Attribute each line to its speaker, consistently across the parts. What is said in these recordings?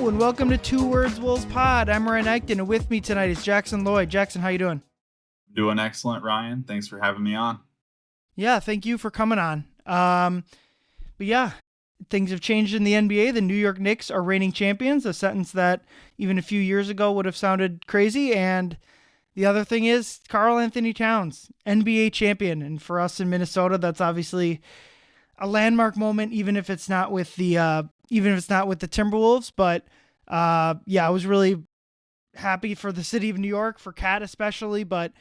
Speaker 1: Hello and welcome to Two Words Wolves Pod. I'm Ryan Eichten and with me tonight is Jackson Lloyd. Jackson, how you doing?
Speaker 2: Doing excellent, Ryan. Thanks for having me on.
Speaker 1: Yeah, thank you for coming on. But yeah, things have changed in the NBA. The New York Knicks are reigning champions, a sentence that even a few years ago would have sounded crazy. And the other thing is Karl-Anthony Towns, NBA champion. And for us in Minnesota, that's obviously a landmark moment, even if it's not with the Timberwolves. But yeah, I was really happy for the city of New York, for Cat especially. But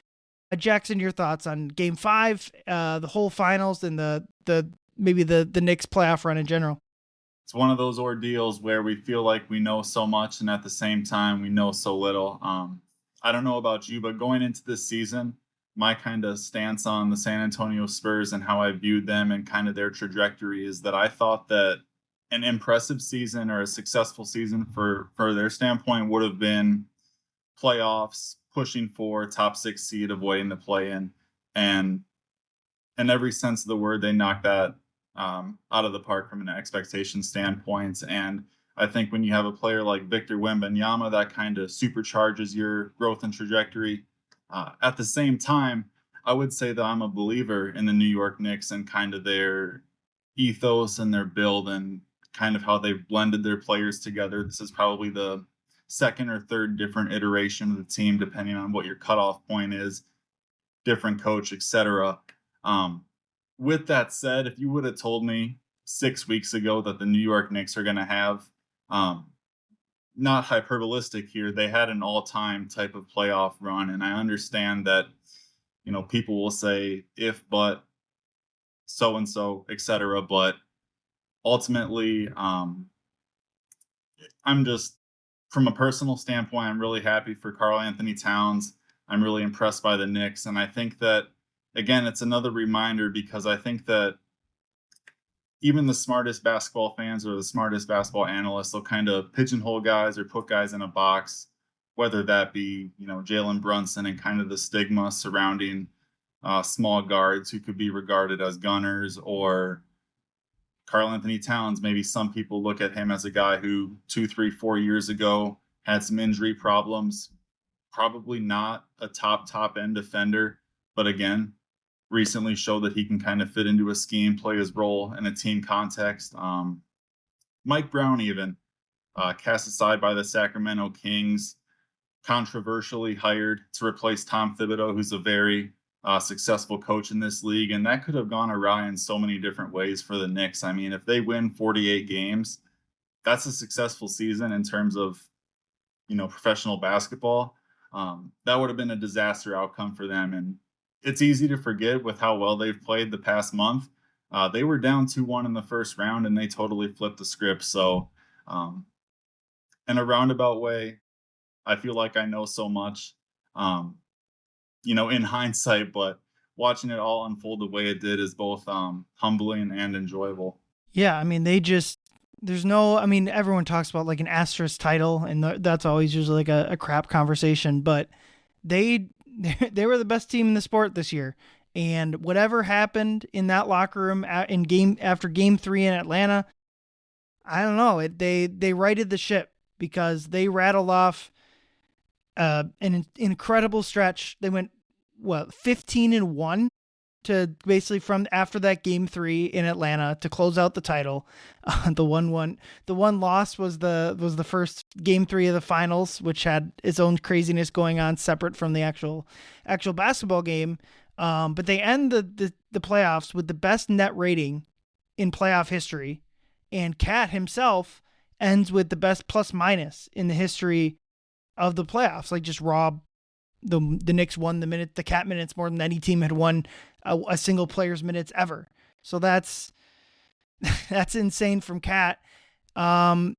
Speaker 1: Jackson, your thoughts on Game 5, the whole finals, and the Knicks playoff run in general?
Speaker 2: It's one of those ordeals where we feel like we know so much, and at the same time, we know so little. I don't know about you, but going into this season, my kind of stance on the San Antonio Spurs and how I viewed them and kind of their trajectory is that I thought that an impressive season or a successful season for their standpoint would have been playoffs, pushing for top 6 seed, avoiding the play-in, and in every sense of the word, they knocked that out of the park from an expectation standpoint. And I think when you have a player like Victor Wembanyama, that kind of supercharges your growth and trajectory. At the same time, I would say that I'm a believer in the New York Knicks and kind of their ethos and their build and kind of how they've blended their players together. This is probably the second or third different iteration of the team, depending on what your cutoff point is, different coach, etc. With that said, if you would have told me 6 weeks ago that the New York Knicks are going to have, not hyperbolistic here, they had an all-time type of playoff run, and I understand that, people will say if, but, so-and-so, etc., but ultimately, I'm just, from a personal standpoint, I'm really happy for Karl-Anthony Towns. I'm really impressed by the Knicks, and I think that, again, it's another reminder because I think that even the smartest basketball fans or the smartest basketball analysts will kind of pigeonhole guys or put guys in a box, whether that be, Jalen Brunson and kind of the stigma surrounding small guards who could be regarded as gunners, or Karl-Anthony Towns. Maybe some people look at him as a guy who 2, 3, 4 years ago had some injury problems, probably not a top end defender, but again, recently showed that he can kind of fit into a scheme, play his role in a team context. Mike Brown even cast aside by the Sacramento Kings, controversially hired to replace Tom Thibodeau, who's a very successful coach in this league, and that could have gone awry in so many different ways for the Knicks. I mean, if they win 48 games, that's a successful season in terms of, professional basketball. That would have been a disaster outcome for them, and it's easy to forget with how well they've played the past month. They were down 2-1 in the first round, and they totally flipped the script. So, in a roundabout way, I feel like I know so much, in hindsight, but watching it all unfold the way it did is both humbling and enjoyable.
Speaker 1: Yeah, I mean, everyone talks about like an asterisk title, and that's always usually like a crap conversation, but they were the best team in the sport this year. And whatever happened in that locker room after game 3 in Atlanta, I don't know. They righted the ship because they rattled off an incredible stretch. They went 15-1 to basically from after that game 3 in Atlanta to close out the title. The one loss was the first game 3 of the finals, which had its own craziness going on separate from the actual basketball game. But they end the playoffs with the best net rating in playoff history, and Cat himself ends with the best plus minus in the history of the playoffs. Like, just raw, the Knicks won the Cat minutes more than any team had won a single player's minutes ever. So that's insane from Cat. But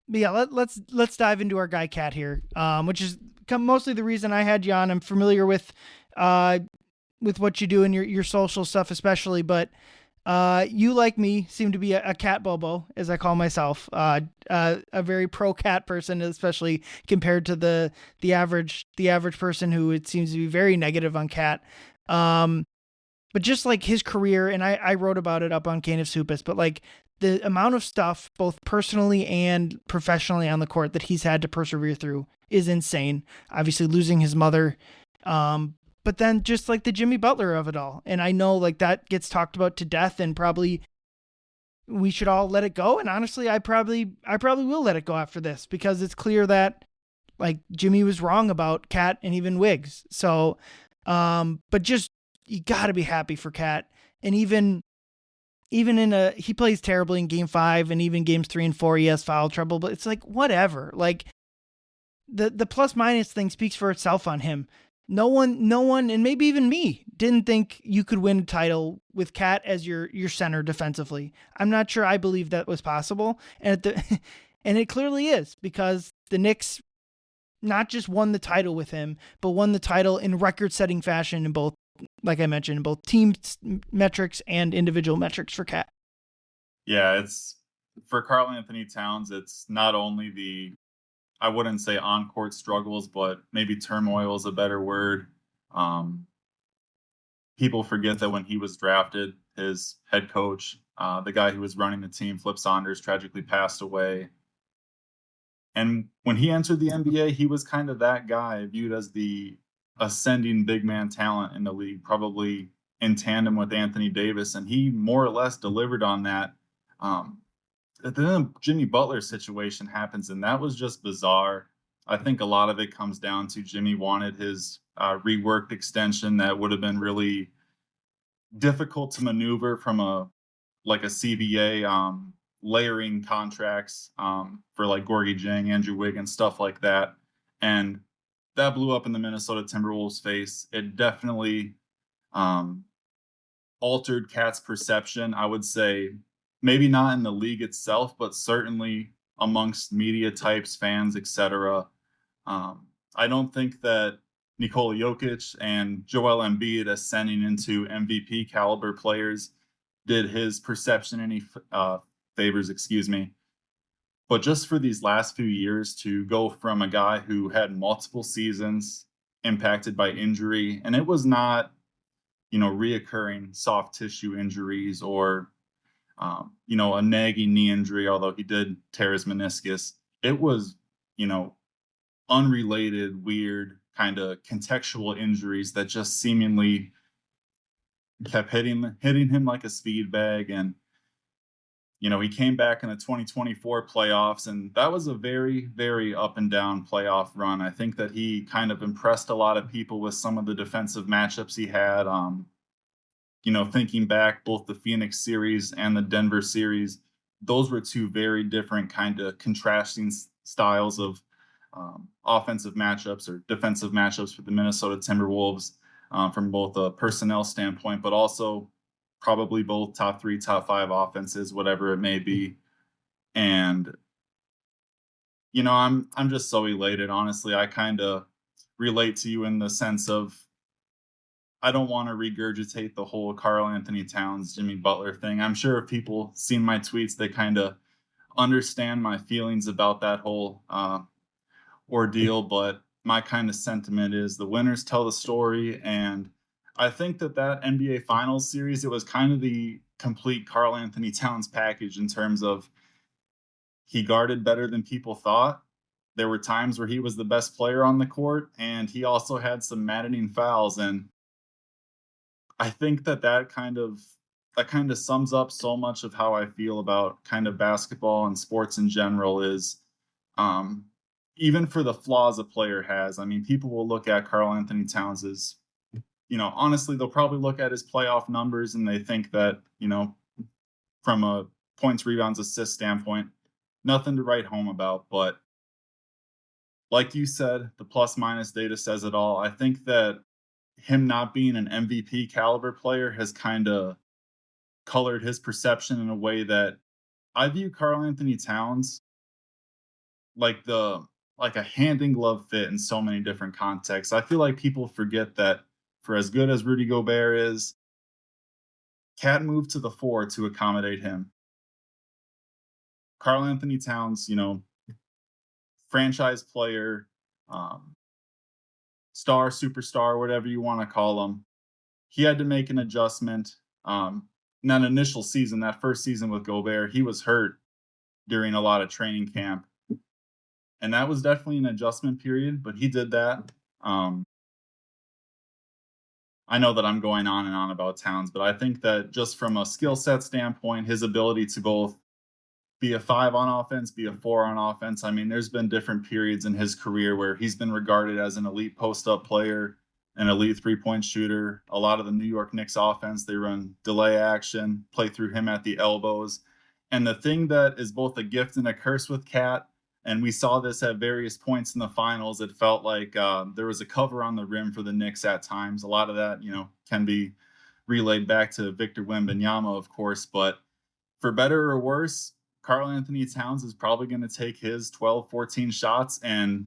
Speaker 1: yeah, let's dive into our guy Cat here, which is mostly the reason I had you on. I'm familiar with what you do in your social stuff, especially, but you, like me, seem to be a cat bobo, as I call myself, a very pro cat person, especially compared to the average person who it seems to be very negative on Cat. But just like his career, and I wrote about it up on Can of Soupus, but like the amount of stuff, both personally and professionally on the court, that he's had to persevere through is insane. Obviously, losing his mother, but then just like the Jimmy Butler of it all. And I know like that gets talked about to death, and probably we should all let it go. And honestly, I probably will let it go after this, because it's clear that like Jimmy was wrong about Cat and even Wiggs. So, but just you got to be happy for Cat. And even he plays terribly in game 5, and even games 3 and 4 he has foul trouble, but it's like whatever. Like the plus minus thing speaks for itself on him. No one, and maybe even me, didn't think you could win a title with Cat as your center defensively. I'm not sure I believe that was possible, and and it clearly is, because the Knicks not just won the title with him, but won the title in record-setting fashion in both, like I mentioned, in both team metrics and individual metrics for Cat.
Speaker 2: Yeah, it's for Karl-Anthony Towns, it's not only I wouldn't say on-court struggles, but maybe turmoil is a better word. Um, People forget that when he was drafted, his head coach, the guy who was running the team, Flip Saunders, tragically passed away. And when he entered the NBA, he was kind of that guy, viewed as the ascending big man talent in the league, probably in tandem with Anthony Davis. And he more or less delivered on that. Then the Jimmy Butler situation happens, and that was just bizarre. I think a lot of it comes down to Jimmy wanted his reworked extension that would have been really difficult to maneuver from a CBA, layering contracts for like Gorgie Jang, Andrew Wiggins, stuff like that. And that blew up in the Minnesota Timberwolves' face. It definitely altered Cat's perception. I would say maybe not in the league itself, but certainly amongst media types, fans, etc. I don't think that Nikola Jokic and Joel Embiid ascending into MVP caliber players did his perception any favors, excuse me. But just for these last few years to go from a guy who had multiple seasons impacted by injury, and it was not, reoccurring soft tissue injuries or, a nagging knee injury, although he did tear his meniscus. It was, unrelated, weird, kind of contextual injuries that just seemingly kept hitting him like a speed bag. And he came back in the 2024 playoffs, and that was a very, very up and down playoff run. I think that he kind of impressed a lot of people with some of the defensive matchups he had. Thinking back, both the Phoenix series and the Denver series, those were two very different kind of contrasting styles of offensive matchups or defensive matchups for the Minnesota Timberwolves, from both a personnel standpoint, but also probably both top 3, top 5 offenses, whatever it may be. And I'm just so elated. Honestly, I kind of relate to you in the sense of I don't want to regurgitate the whole Karl-Anthony Towns, Jimmy Butler thing. I'm sure if people seen my tweets, they kind of understand my feelings about that whole ordeal. But my kind of sentiment is the winners tell the story. And I think that NBA Finals series, it was kind of the complete Karl-Anthony Towns package in terms of he guarded better than people thought. There were times where he was the best player on the court, and he also had some maddening fouls. And I think that kind of sums up so much of how I feel about kind of basketball and sports in general is, even for the flaws a player has. I mean, people will look at Karl-Anthony Towns as, honestly, they'll probably look at his playoff numbers and they think that, from a points, rebounds, assists standpoint, nothing to write home about. But like you said, the plus minus data says it all. I think that him not being an MVP caliber player has kind of colored his perception in a way that I view Karl-Anthony Towns like a hand in glove fit in so many different contexts. I feel like people forget that for as good as Rudy Gobert is, Cat moved to the 4 to accommodate him. Karl-Anthony Towns, franchise player, star, superstar, whatever you want to call him. He had to make an adjustment. in that initial season, that first season with Gobert, he was hurt during a lot of training camp. And that was definitely an adjustment period, but he did that. Um, I know that I'm going on and on about Towns, but I think that just from a skill set standpoint, his ability to both be a five on offense, be a four on offense. I mean, there's been different periods in his career where he's been regarded as an elite post up player, an elite 3-point shooter. A lot of the New York Knicks offense, they run delay action, play through him at the elbows. And the thing that is both a gift and a curse with Cat, and we saw this at various points in the finals, it felt like there was a cover on the rim for the Knicks at times. A lot of that, can be relayed back to Victor Wembanyama, of course, but for better or worse, Karl-Anthony Towns is probably going to take his 12, 14 shots. And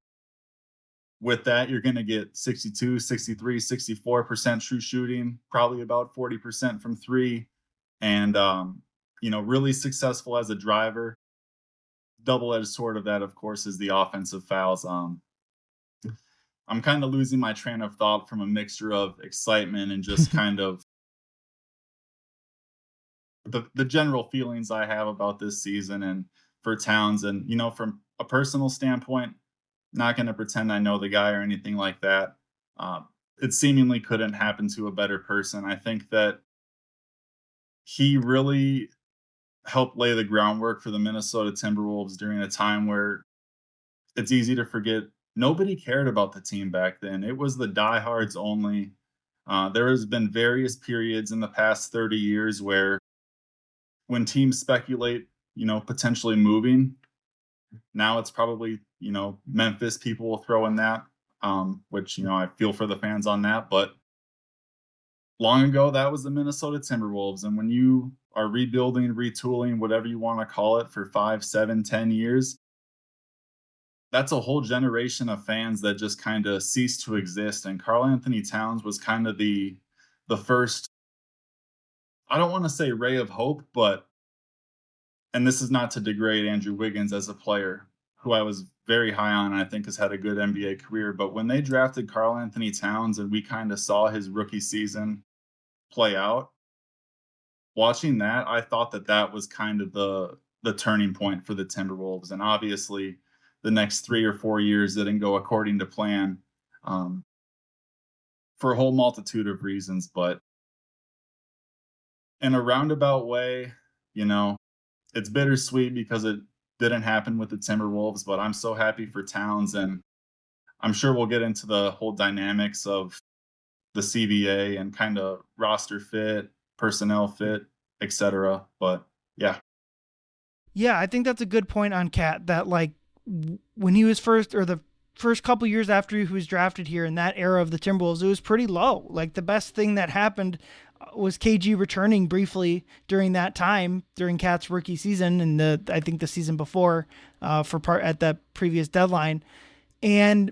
Speaker 2: with that, you're going to get 62, 63, 64% true shooting, probably about 40% from three. And, really successful as a driver. Double-edged sword of that, of course, is the offensive fouls. I'm kind of losing my train of thought from a mixture of excitement and just kind of the general feelings I have about this season and for Towns. And, from a personal standpoint, not going to pretend I know the guy or anything like that. It seemingly couldn't happen to a better person. I think that he really helped lay the groundwork for the Minnesota Timberwolves during a time where it's easy to forget nobody cared about the team back then. It was the diehards only. There has been various periods in the past 30 years where when teams speculate, potentially moving, now it's probably, Memphis people will throw in that, which, I feel for the fans on that. But long ago, that was the Minnesota Timberwolves. And when you are rebuilding, retooling, whatever you want to call it, for 5, 7, 10 years, that's a whole generation of fans that just kind of ceased to exist. And Karl-Anthony Towns was kind of the first, I don't want to say ray of hope, but, and this is not to degrade Andrew Wiggins as a player, who I was very high on and I think has had a good NBA career. But when they drafted Karl-Anthony Towns and we kind of saw his rookie season play out, watching that, I thought that was kind of the turning point for the Timberwolves. And obviously, the next 3 or 4 years didn't go according to plan, for a whole multitude of reasons. But in a roundabout way, it's bittersweet because it didn't happen with the Timberwolves, but I'm so happy for Towns. And I'm sure we'll get into the whole dynamics of the CBA and kind of roster fit, personnel fit, etc. But yeah.
Speaker 1: Yeah, I think that's a good point on Cat, that when he was first, or the first couple years after he was drafted here in that era of the Timberwolves, it was pretty low. Like, the best thing that happened was KG returning briefly during that time, during Cat's rookie season, and I think the season before, at that previous deadline. And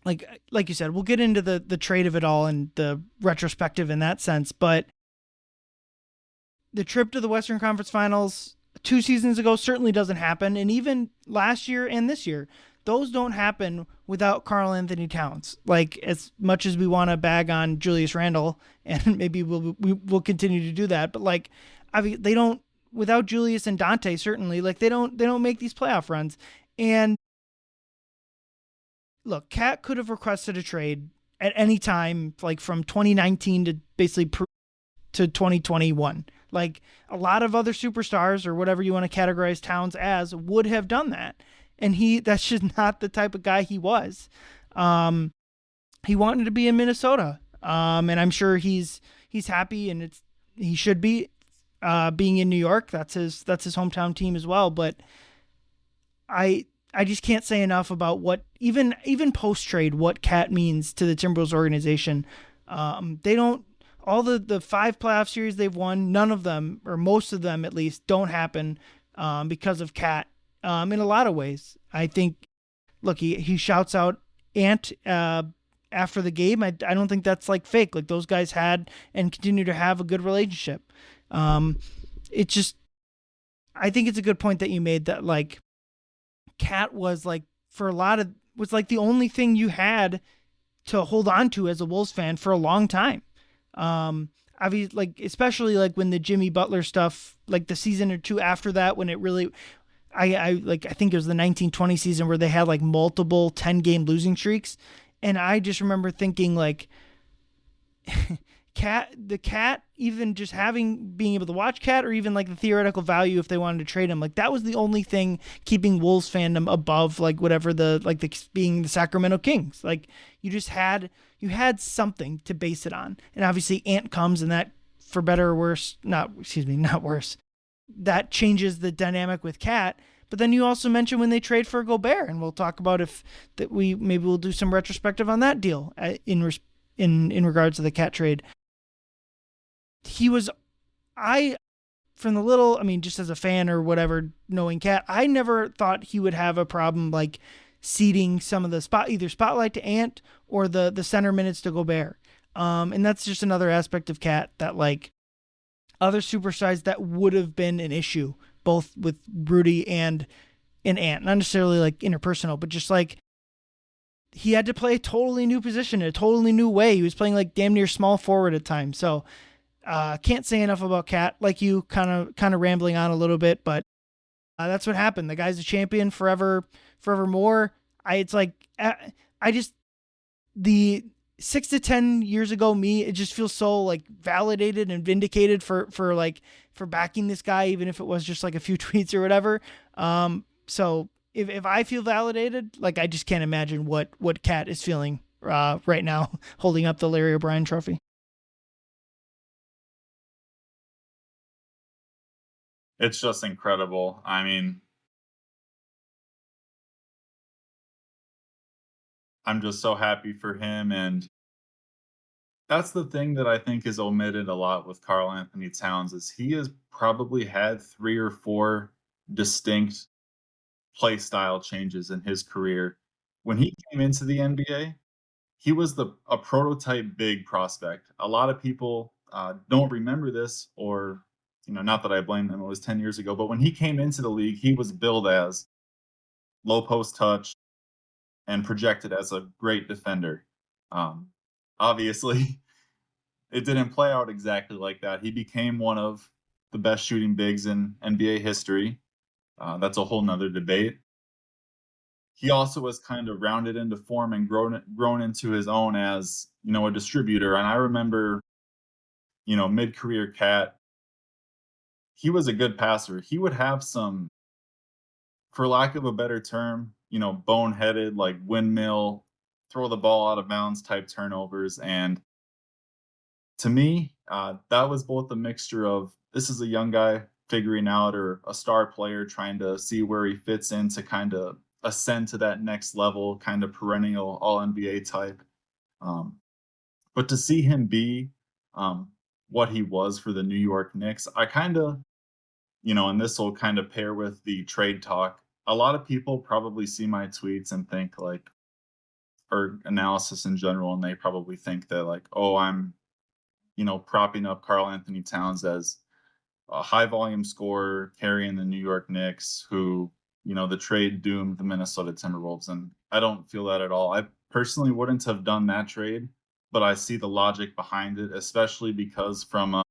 Speaker 1: like you said, we'll get into the trade of it all and the retrospective in that sense. But the trip to the Western Conference Finals 2 seasons ago certainly doesn't happen. And even last year and this year, those don't happen without Karl-Anthony Towns. Like, as much as we want to bag on Julius Randle, and maybe we'll continue to do that, but they don't, without Julius and Dante, certainly, they don't make these playoff runs. And look, Cat could have requested a trade at any time, from 2019 to basically to 2021. A lot of other superstars, or whatever you want to categorize Towns as, would have done that. And that's just not the type of guy he was. He wanted to be in Minnesota. And I'm sure he's happy, and he should be, being in New York. That's his hometown team as well. But I just can't say enough about what, even post trade, what Cat means to the Timberwolves organization. They don't, all the 5 playoff series they've won, none of them, or most of them at least, don't happen because of Cat. In a lot of ways, I think. Look, he shouts out Ant after the game. I don't think that's fake. Those guys had and continue to have a good relationship. It just, I think it's a good point that you made, that Cat was for a lot of, was the only thing you had to hold on to as a Wolves fan for a long time. obviously, like especially like when the Jimmy Butler stuff, like the season or two after that, when it really, I think it was the 1920 season where they had like multiple 10-game losing streaks, and I just remember thinking like, Cat, even just having being able to watch Cat, or even like the theoretical value if they wanted to trade him, like that was the only thing keeping Wolves fandom above like whatever the like the being the Sacramento Kings. Like you had something to base it on, and obviously Ant comes, and that, for better or worse, not excuse me, not worse, that changes the dynamic with Cat. But then you also mentioned when they trade for Gobert, and we'll talk about if that we maybe we'll do some retrospective on that deal in regards to the Cat trade. He was I from the little, I mean, just as a fan or whatever, knowing Cat, I never thought he would have a problem like ceding some of the either spotlight to Ant or the center minutes to Gobert. And that's just another aspect of Cat that like other superstars that would have been an issue, both with Rudy and Ant, not necessarily like interpersonal, but just like he had to play a totally new position in a totally new way. He was playing like damn near small forward at times. So can't say enough about Cat. Like you, kind of rambling on a little bit, but that's what happened. The guy's a champion forevermore. It's like I just the 6 to 10 years ago me, it just feels so like validated and vindicated for backing this guy, even if it was just like a few tweets or whatever. So if I feel validated, like I just can't imagine what Cat is feeling right now, holding up the Larry O'Brien trophy.
Speaker 2: It's just incredible. I mean, I'm just so happy for him, and that's the thing that I think is omitted a lot with Karl-Anthony Towns is he has probably had 3 or 4 distinct play style changes in his career. When he came into the NBA, he was a prototype big prospect. A lot of people, don't remember this or, not that I blame them, it was 10 years ago, but when he came into the league, he was billed as low post touch and projected as a great defender. Um, Obviously, it didn't play out exactly like that. He became one of the best shooting bigs in NBA history. That's a whole nother debate. He also was kind of rounded into form and grown into his own as, a distributor. And I remember, mid-career Cat, he was a good passer. He would have some, for lack of a better term, boneheaded, like windmill, throw the ball out of bounds type turnovers. And to me, that was both a mixture of this is a young guy figuring out or a star player trying to see where he fits in to kind of ascend to that next level, kind of perennial all NBA type. Um, but to see him be what he was for the New York Knicks, I kind of, and this will kind of pair with the trade talk. A lot of people probably see my tweets and think like, or analysis in general, and they probably think that like, oh, I'm, propping up Karl-Anthony Towns as a high volume scorer carrying the New York Knicks who, the trade doomed the Minnesota Timberwolves. And I don't feel that at all. I personally wouldn't have done that trade, but I see the logic behind it, especially because from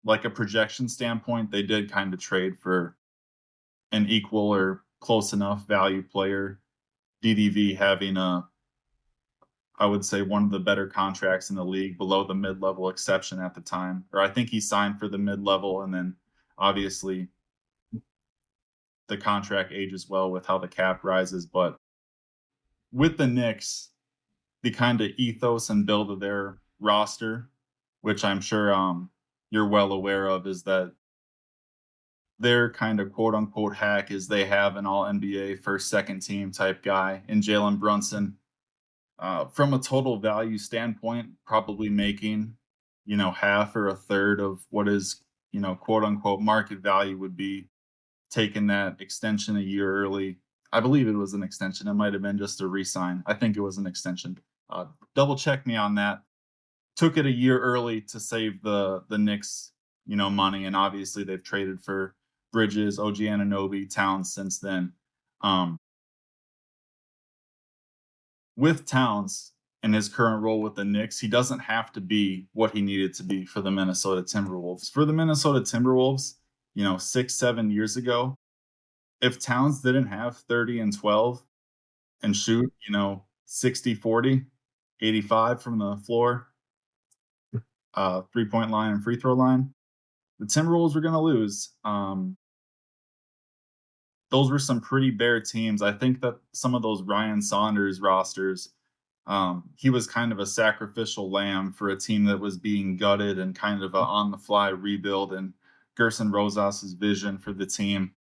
Speaker 2: like a projection standpoint, they did kind of trade for an equal or close enough value player. DDV having I would say one of the better contracts in the league below the mid-level exception at the time. Or I think he signed for the mid-level and then obviously the contract ages well with how the cap rises. But with the Knicks, the kind of ethos and build of their roster, which I'm sure you're well aware of, is that their kind of quote unquote hack is they have an all NBA first, second team type guy in Jalen Brunson. From a total value standpoint, probably making, half or a third of what is, quote unquote market value would be taking that extension a year early. I believe it was an extension. It might have been just a re-sign. I think it was an extension. Double check me on that. Took it a year early to save the Knicks, money, and obviously they've traded for Bridges, OG Anunoby, Towns since then. With Towns in his current role with the Knicks, he doesn't have to be what he needed to be for the Minnesota Timberwolves. For the Minnesota Timberwolves, 6, 7 years ago, if Towns didn't have 30 and 12 and shoot, 60, 40, 85 from the floor, 3-point line and free throw line, the Timberwolves were going to lose. Those were some pretty bare teams. I think that some of those Ryan Saunders rosters, he was kind of a sacrificial lamb for a team that was being gutted and kind of a on the fly rebuild. And Gerson Rosas's vision for the team,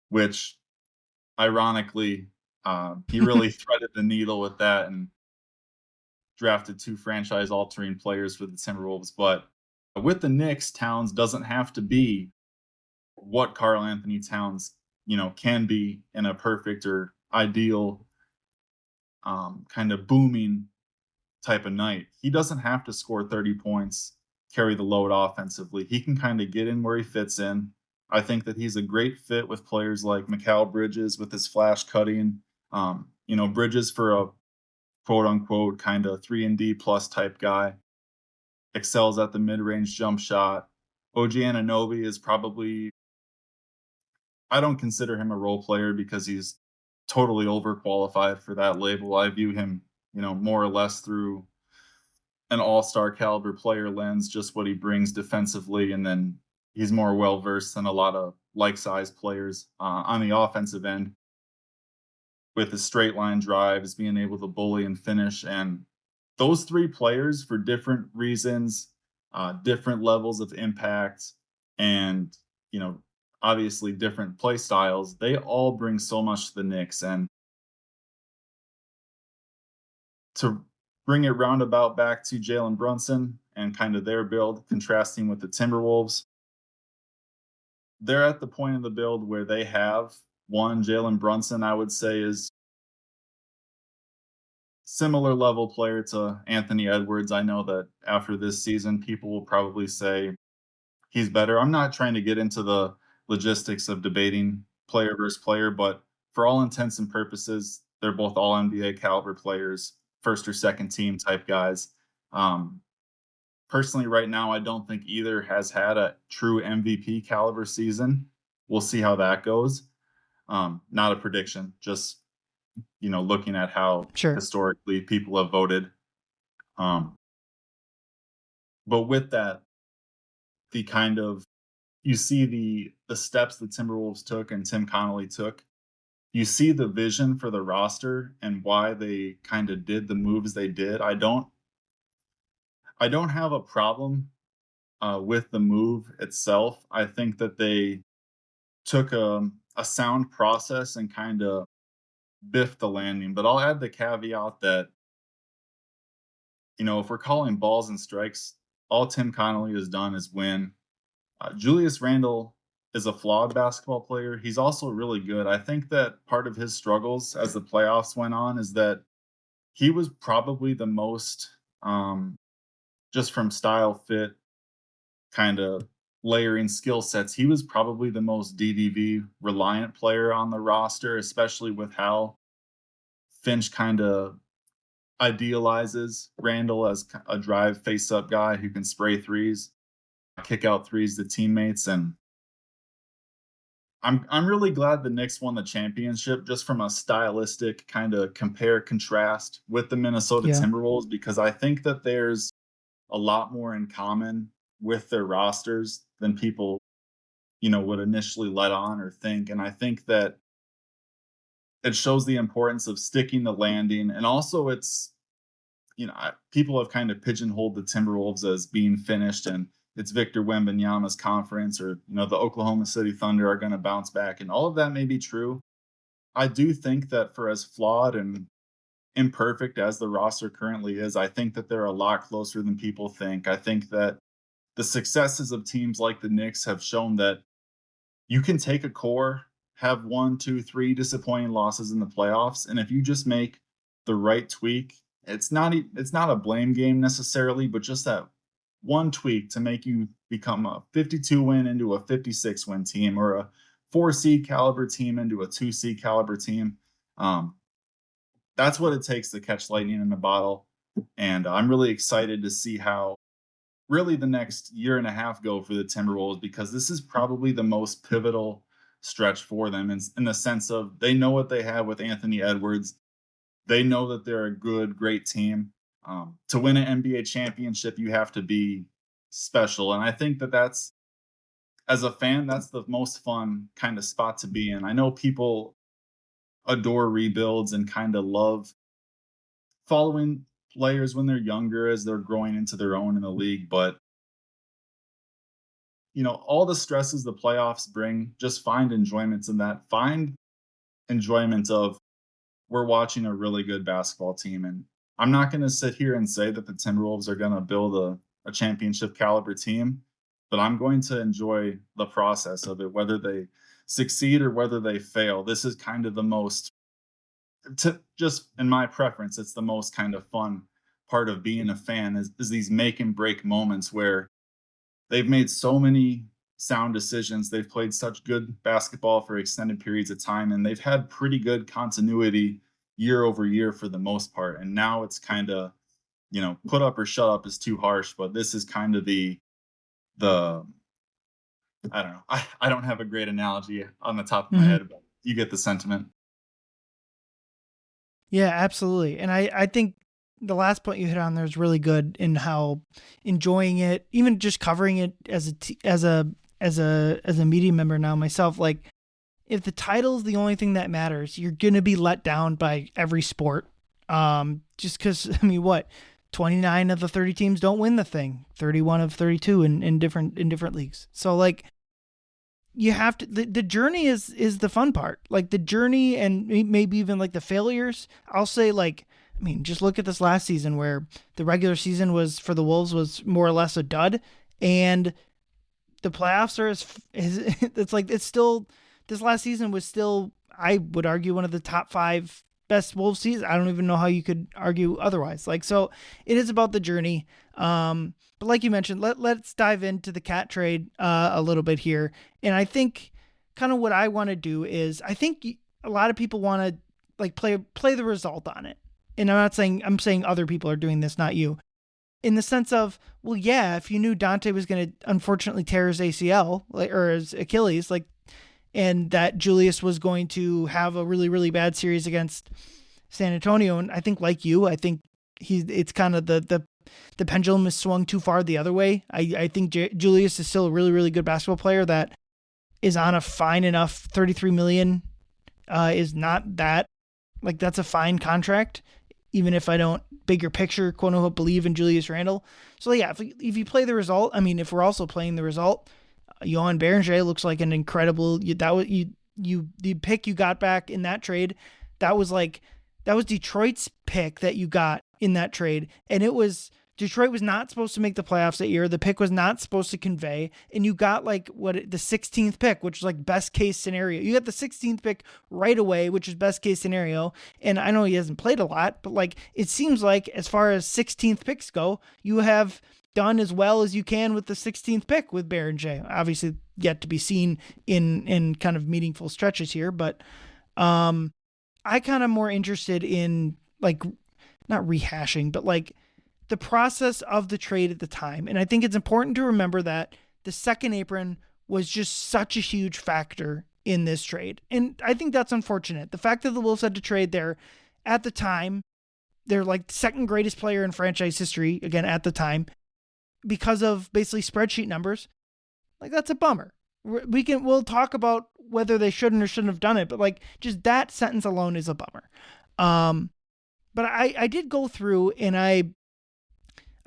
Speaker 2: which ironically, he really threaded the needle with that and drafted 2 franchise altering players for the Timberwolves. But with the Knicks, Towns doesn't have to be what Karl-Anthony Towns, can be in a perfect or ideal kind of booming type of night. He doesn't have to score 30 points, carry the load offensively. He can kind of get in where he fits in. I think that he's a great fit with players like Mikal Bridges with his flash cutting. Bridges for a quote unquote kind of 3-and-D plus type guy, excels at the mid-range jump shot. OG Anunoby is probably, I don't consider him a role player because he's totally overqualified for that label. I view him, more or less through an all-star caliber player lens, just what he brings defensively, and then he's more well-versed than a lot of like-sized players on the offensive end with his straight line drives, being able to bully and finish. And those 3 players, for different reasons, different levels of impact, and, obviously different play styles, they all bring so much to the Knicks. And to bring it roundabout back to Jalen Brunson and kind of their build, contrasting with the Timberwolves, they're at the point of the build where they have one. Jalen Brunson, I would say, is similar level player to Anthony Edwards. I know that after this season, people will probably say he's better. I'm not trying to get into the logistics of debating player versus player, but for all intents and purposes, they're both all NBA caliber players, first or second team type guys. Personally, right now, I don't think either has had a true MVP caliber season. We'll see how that goes. Not a prediction, just looking at how
Speaker 1: Sure.
Speaker 2: historically people have voted. But with that, the kind of, you see the steps the Timberwolves took and Tim Connolly took. You see the vision for the roster and why they kind of did the moves they did. I don't have a problem with the move itself. I think that they took a sound process and kind of biffed the landing. But I'll add the caveat that, if we're calling balls and strikes, all Tim Connolly has done is win. Julius Randle is a flawed basketball player. He's also really good. I think that part of his struggles as the playoffs went on is that he was probably the most, just from style fit, kind of layering skill sets, he was probably the most DDV reliant player on the roster, especially with how Finch kind of idealizes Randall as a drive face-up guy who can spray threes, kick out threes to teammates. And I'm really glad the Knicks won the championship just from a stylistic kind of compare contrast with the Minnesota
Speaker 1: Yeah.
Speaker 2: Timberwolves, because I think that there's a lot more in common with their rosters than people, would initially let on or think. And I think that it shows the importance of sticking the landing. And also it's, people have kind of pigeonholed the Timberwolves as being finished and it's Victor Wembanyama's conference, or, the Oklahoma City Thunder are going to bounce back. And all of that may be true. I do think that for as flawed and imperfect as the roster currently is, I think that they're a lot closer than people think. I think that the successes of teams like the Knicks have shown that you can take a core, have 1, 2, 3 disappointing losses in the playoffs, and if you just make the right tweak, it's not a blame game necessarily, but just that one tweak to make you become a 52 win into a 56 win team, or a 4 seed caliber team into a 2 seed caliber team. That's what it takes to catch lightning in a bottle. And I'm really excited to see how really the next year and a half go for the Timberwolves, because this is probably the most pivotal stretch for them in the sense of they know what they have with Anthony Edwards. They know that they're a good, great team. To win an NBA championship, you have to be special. And I think that as a fan, that's the most fun kind of spot to be in. I know people adore rebuilds and kind of love following players when they're younger as they're growing into their own in the league. But, all the stresses the playoffs bring, just find enjoyments in that. Find enjoyment of we're watching a really good basketball team. And I'm not going to sit here and say that the Timberwolves are going to build a championship caliber team, but I'm going to enjoy the process of it, whether they succeed or whether they fail. This is kind of the most, just in my preference, it's the most kind of fun part of being a fan is these make and break moments where they've made so many sound decisions. They've played such good basketball for extended periods of time, and they've had pretty good continuity year over year for the most part. And now it's kind of, put up or shut up is too harsh, but this is kind of the I don't know. I don't have a great analogy on the top of my head, but you get the sentiment.
Speaker 1: Yeah, absolutely. And I think the last point you hit on there is really good in how enjoying it, even just covering it as a media member now myself, like if the title is the only thing that matters, you're going to be let down by every sport. Just because, I mean, 29 of the 30 teams don't win the thing, 31 of 32 in different leagues. So like you have to, the journey is the fun part, like the journey and maybe even like the failures. I'll say like, I mean, just look at this last season where the regular season was for the Wolves was more or less a dud, and the playoffs are it's still, this last season was still, I would argue, one of the top 5 best Wolves seasons. I don't even know how you could argue otherwise. Like, so it is about the journey. But like you mentioned, let's dive into the cat trade a little bit here. And I think kind of what I want to do is, I think a lot of people want to like play the result on it. And I'm saying other people are doing this, not you. In the sense of, well, yeah, if you knew Dante was going to unfortunately tear his ACL or his Achilles, like, and that Julius was going to have a really, really bad series against San Antonio. And I think like you, I think it's kind of the pendulum is swung too far the other way. I think Julius is still a really, really good basketball player that is on a fine enough 33 million, is not that, like, that's a fine contract, even if I don't bigger picture, quote unquote, believe in Julius Randle. So yeah, if you play the result, I mean, if we're also playing the result, Johan Berenger looks like an incredible, the pick you got back in that trade. That was Detroit's pick that you got in that trade. And Detroit was not supposed to make the playoffs that year. The pick was not supposed to convey. And you got the 16th pick, which was like best case scenario. You got the 16th pick right away, which is best case scenario. And I know he hasn't played a lot, but like, it seems like as far as 16th picks go, you have done as well as you can with the 16th pick with Berenger. Obviously yet to be seen in kind of meaningful stretches here, but I kind of more interested in like, not rehashing, but like the process of the trade at the time. And I think it's important to remember that the second apron was just such a huge factor in this trade. And I think that's unfortunate. The fact that the Wolves had to trade there at the time, they're like second greatest player in franchise history, again, at the time, because of basically spreadsheet numbers, like that's a bummer. We'll talk about whether they shouldn't or shouldn't have done it, but like just that sentence alone is a bummer. But I did go through, and I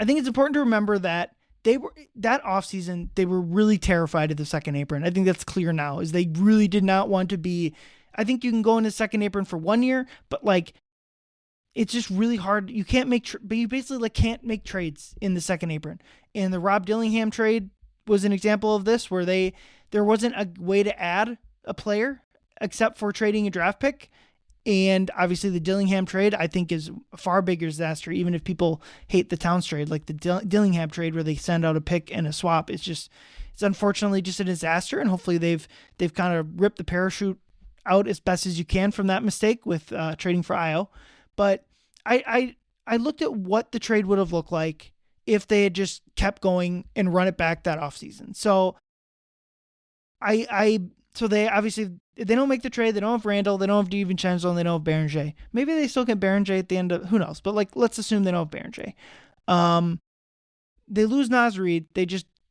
Speaker 1: think it's important to remember that that offseason, they were really terrified of the second apron. I think that's clear now, is they really did not want to be, I think you can go into second apron for 1 year, but like, it's just really hard. You can't but you basically like can't make trades in the second apron. And the Rob Dillingham trade was an example of this, where there wasn't a way to add a player except for trading a draft pick. And obviously the Dillingham trade, I think, is a far bigger disaster, even if people hate the Towns trade. Like the Dillingham trade where they send out a pick and a swap, it's unfortunately just a disaster. And hopefully they've kind of ripped the parachute out as best as you can from that mistake with trading for Io. But I I looked at what the trade would have looked like if they had just kept going and run it back that offseason. So I so they obviously they don't make the trade. They don't have Randall. They don't have DiVincenzo, and they don't have Berenger. Maybe they still get Berenger at the end of, who knows. But like, let's assume they don't have Berenger. They lose Naz Reid.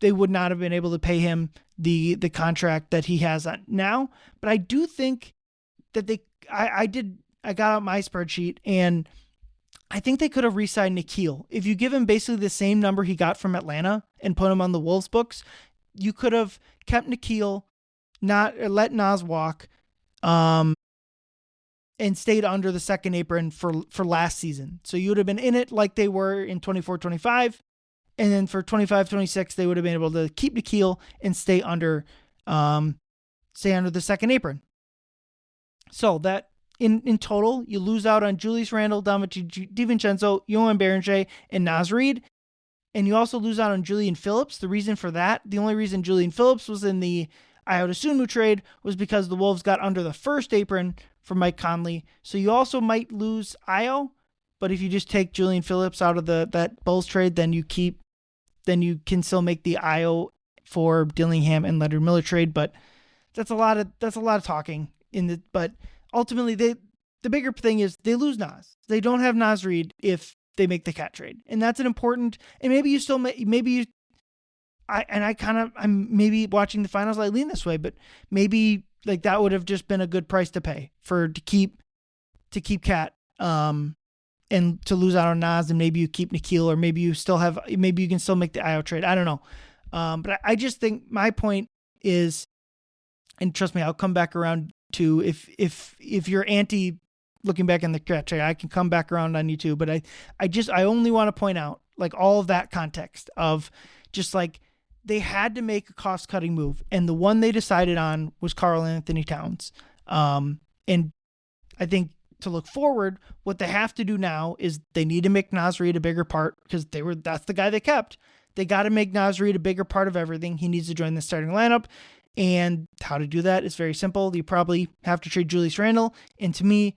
Speaker 1: They would not have been able to pay him the contract that he has now. But I do think that I got out my spreadsheet, and I think they could have re-signed N'Keal. If you give him basically the same number he got from Atlanta and put him on the Wolves books, you could have kept N'Keal, not let Nas walk, and stayed under the second apron for last season. So you would have been in it like they were in 24-25. And then for 25-26, they would have been able to keep N'Keal and stay under the second apron. So that in total, you lose out on Julius Randle, DiVincenzo, Yohan Berenger, and Naz Reid. And you also lose out on Julian Phillips. The reason for that, the only reason Julian Phillips was in the Ayo Dosunmu trade was because the Wolves got under the first apron for Mike Conley. So you also might lose Ayo, but if you just take Julian Phillips out of that Bulls trade, then you can still make the Ayo for Dillingham and Leonard Miller trade. But that's a lot of talking but ultimately the bigger thing is they lose Nas. They don't have Naz Reid if they make the cat trade. And that's an important, and maybe you still I'm maybe watching the finals, I lean this way, but maybe like that would have just been a good price to pay to keep Cat, and to lose out on Nas, and maybe you keep N'Keal, or maybe you can still make the Ayo trade. I don't know. But I just think my point is, and trust me, I'll come back around to if you're anti looking back in the cat trade, I can come back around on you too. But I only want to point out like all of that context of just like they had to make a cost cutting move, and the one they decided on was Karl-Anthony Towns. And I think to look forward, what they have to do now is they need to make Naz Reid a bigger part, because that's the guy they kept. They got to make Naz Reid a bigger part of everything. He needs to join the starting lineup. And how to do that is very simple. You probably have to trade Julius Randle. And to me,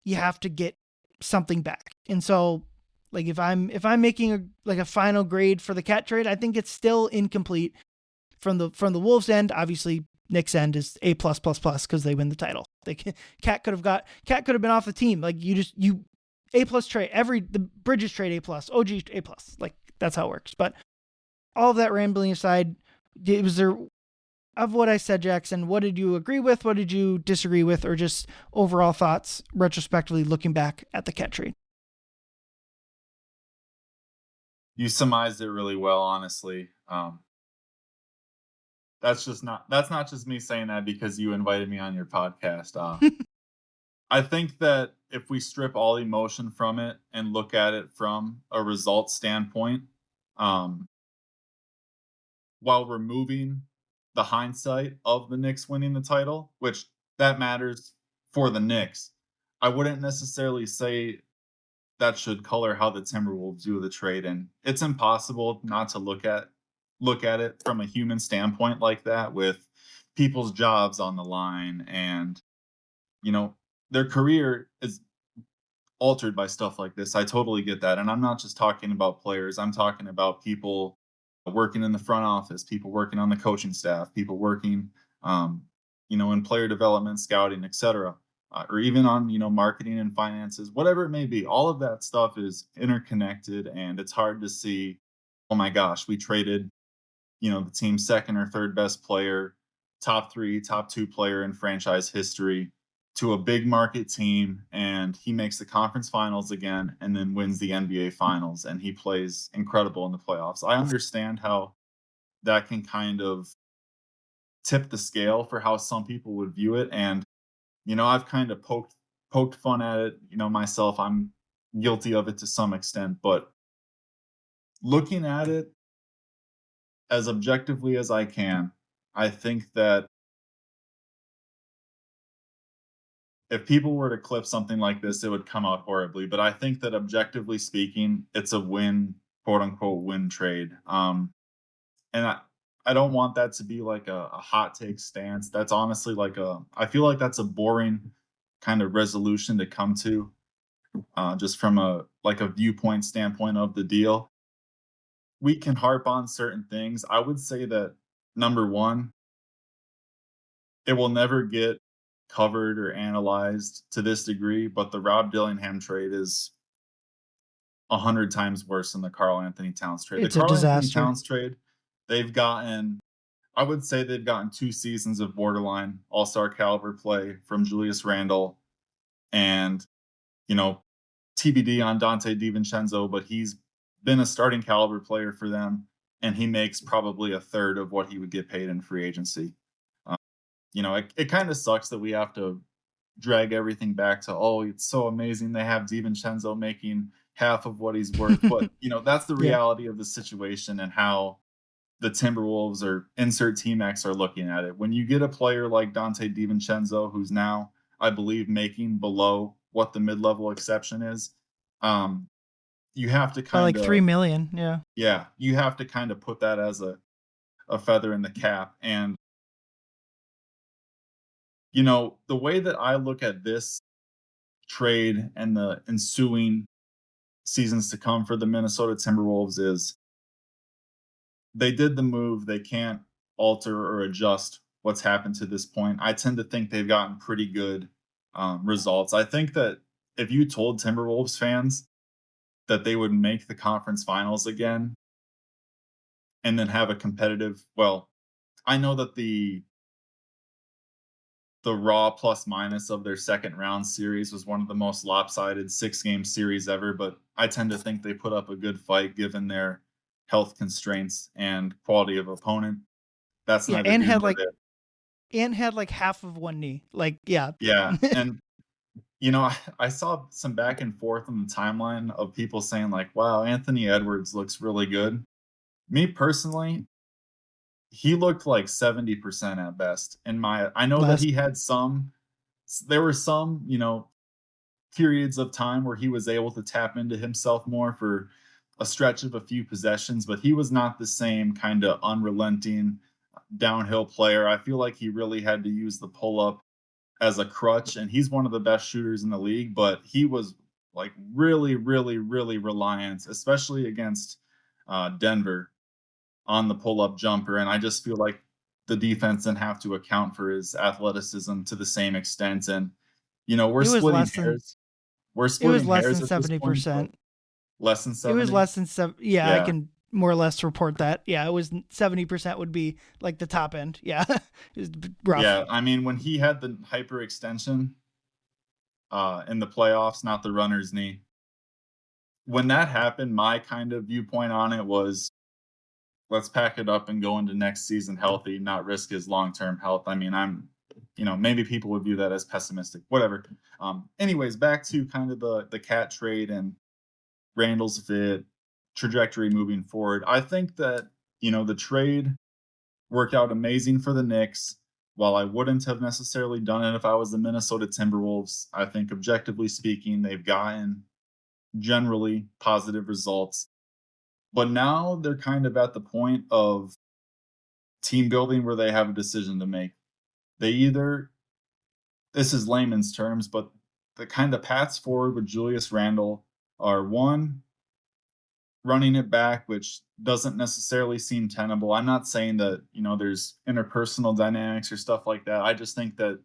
Speaker 1: you have to get something back. And so like if I'm making a final grade for the cat trade, I think it's still incomplete from the Wolves end. Obviously, Knicks end is A+++ because they win the title. Cat could have been off the team. Like you A+ trade, the Bridges trade A+, OG A+. Like that's how it works. But all of that rambling aside, was there, of what I said, Jackson, what did you agree with? What did you disagree with? Or just overall thoughts retrospectively looking back at the cat trade?
Speaker 2: You surmised it really well, honestly. That's not just me saying that because you invited me on your podcast. I think that if we strip all emotion from it and look at it from a result standpoint, while removing the hindsight of the Knicks winning the title, which that matters for the Knicks, I wouldn't necessarily say that should color how the Timberwolves do the trade. And it's impossible not to look at it from a human standpoint like that, with people's jobs on the line, and their career is altered by stuff like this. I totally get that. And I'm not just talking about players. I'm talking about people working in the front office, people working on the coaching staff, people working, in player development, scouting, etc., or even on, marketing and finances, whatever it may be. All of that stuff is interconnected, and it's hard to see, oh my gosh, we traded, the team's second or third best player, top 3, top 2 player in franchise history, to a big market team, and he makes the conference finals again and then wins the NBA finals, and he plays incredible in the playoffs. I understand how that can kind of tip the scale for how some people would view it. And, I've kind of poked fun at it, myself. I'm guilty of it to some extent, but looking at it as objectively as I can, I think that if people were to clip something like this, it would come out horribly. But I think that objectively speaking, it's a win, quote unquote, win trade. And I don't want that to be like a hot take stance. That's honestly I feel like that's a boring kind of resolution to come to. just from a viewpoint standpoint of the deal. We can harp on certain things. I would say that number one, it will never get covered or analyzed to this degree, but the Rob Dillingham trade is 100 times worse than the Karl-Anthony Towns trade. The
Speaker 1: It's a
Speaker 2: Karl-Anthony
Speaker 1: disaster.
Speaker 2: Towns trade, they've gotten I would say they've gotten 2 seasons of borderline all-star caliber play from Julius Randle and, you know, TBD on Dante DiVincenzo, but he's been a starting caliber player for them, and he makes probably a third of what he would get paid in free agency. Um, it kind of sucks that we have to drag everything back to, oh, it's so amazing they have DiVincenzo making half of what he's worth. But, that's the
Speaker 1: Yeah.
Speaker 2: reality of the situation and how the Timberwolves or insert Team X are looking at it. When you get a player like Dante DiVincenzo, who's now, I believe, making below what the mid-level exception is, you have to
Speaker 1: By
Speaker 2: kind
Speaker 1: like
Speaker 2: of,
Speaker 1: 3 million. Yeah.
Speaker 2: yeah, you have to kind of put that as a feather in the cap. And, the way that I look at this trade and the ensuing seasons to come for the Minnesota Timberwolves is they did the move. They can't alter or adjust what's happened to this point. I tend to think they've gotten pretty good results. I think that if you told Timberwolves fans that they would make the conference finals again and then have a competitive, well, I know that the raw plus minus of their second round series was one of the most lopsided 6-game series ever, but I tend to think they put up a good fight given their health constraints and quality of opponent. That's
Speaker 1: Yeah.
Speaker 2: neither here nor there.
Speaker 1: And had like half of one knee. Like, yeah.
Speaker 2: Yeah, and I saw some back and forth on the timeline of people saying like, "Wow, Anthony Edwards looks really good." Me personally, he looked like 70% at best. I know that
Speaker 1: Last.
Speaker 2: he had there were some, periods of time where he was able to tap into himself more for a stretch of a few possessions, but he was not the same kind of unrelenting downhill player. I feel like he really had to use the pull up as a crutch, and he's one of the best shooters in the league, but he was like really, really, really reliant, especially against Denver on the pull up jumper. And I just feel like the defense didn't have to account for his athleticism to the same extent. And, we're
Speaker 1: It was
Speaker 2: splitting
Speaker 1: less than
Speaker 2: hairs. We're
Speaker 1: it was
Speaker 2: splitting
Speaker 1: less
Speaker 2: hairs
Speaker 1: than
Speaker 2: at this point, but
Speaker 1: 70%.
Speaker 2: less than
Speaker 1: It was
Speaker 2: 70.
Speaker 1: less than seven. Yeah, I
Speaker 2: Yeah.
Speaker 1: can more or less report that. Yeah, it was 70% would be like the top end. Yeah, it was rough.
Speaker 2: Yeah. I mean, when he had the hyperextension in the playoffs, not the runner's knee, when that happened, my kind of viewpoint on it was let's pack it up and go into next season healthy, not risk his long-term health. I mean, maybe people would view that as pessimistic, whatever. Anyways, back to kind of the cat trade and Randall's fit trajectory moving forward. I think that, the trade worked out amazing for the Knicks. While I wouldn't have necessarily done it if I was the Minnesota Timberwolves, I think objectively speaking, they've gotten generally positive results. But now they're kind of at the point of team building where they have a decision to make. They either, this is layman's terms, but the kind of paths forward with Julius Randle are one, running it back, which doesn't necessarily seem tenable. I'm not saying that, there's interpersonal dynamics or stuff like that. I just think that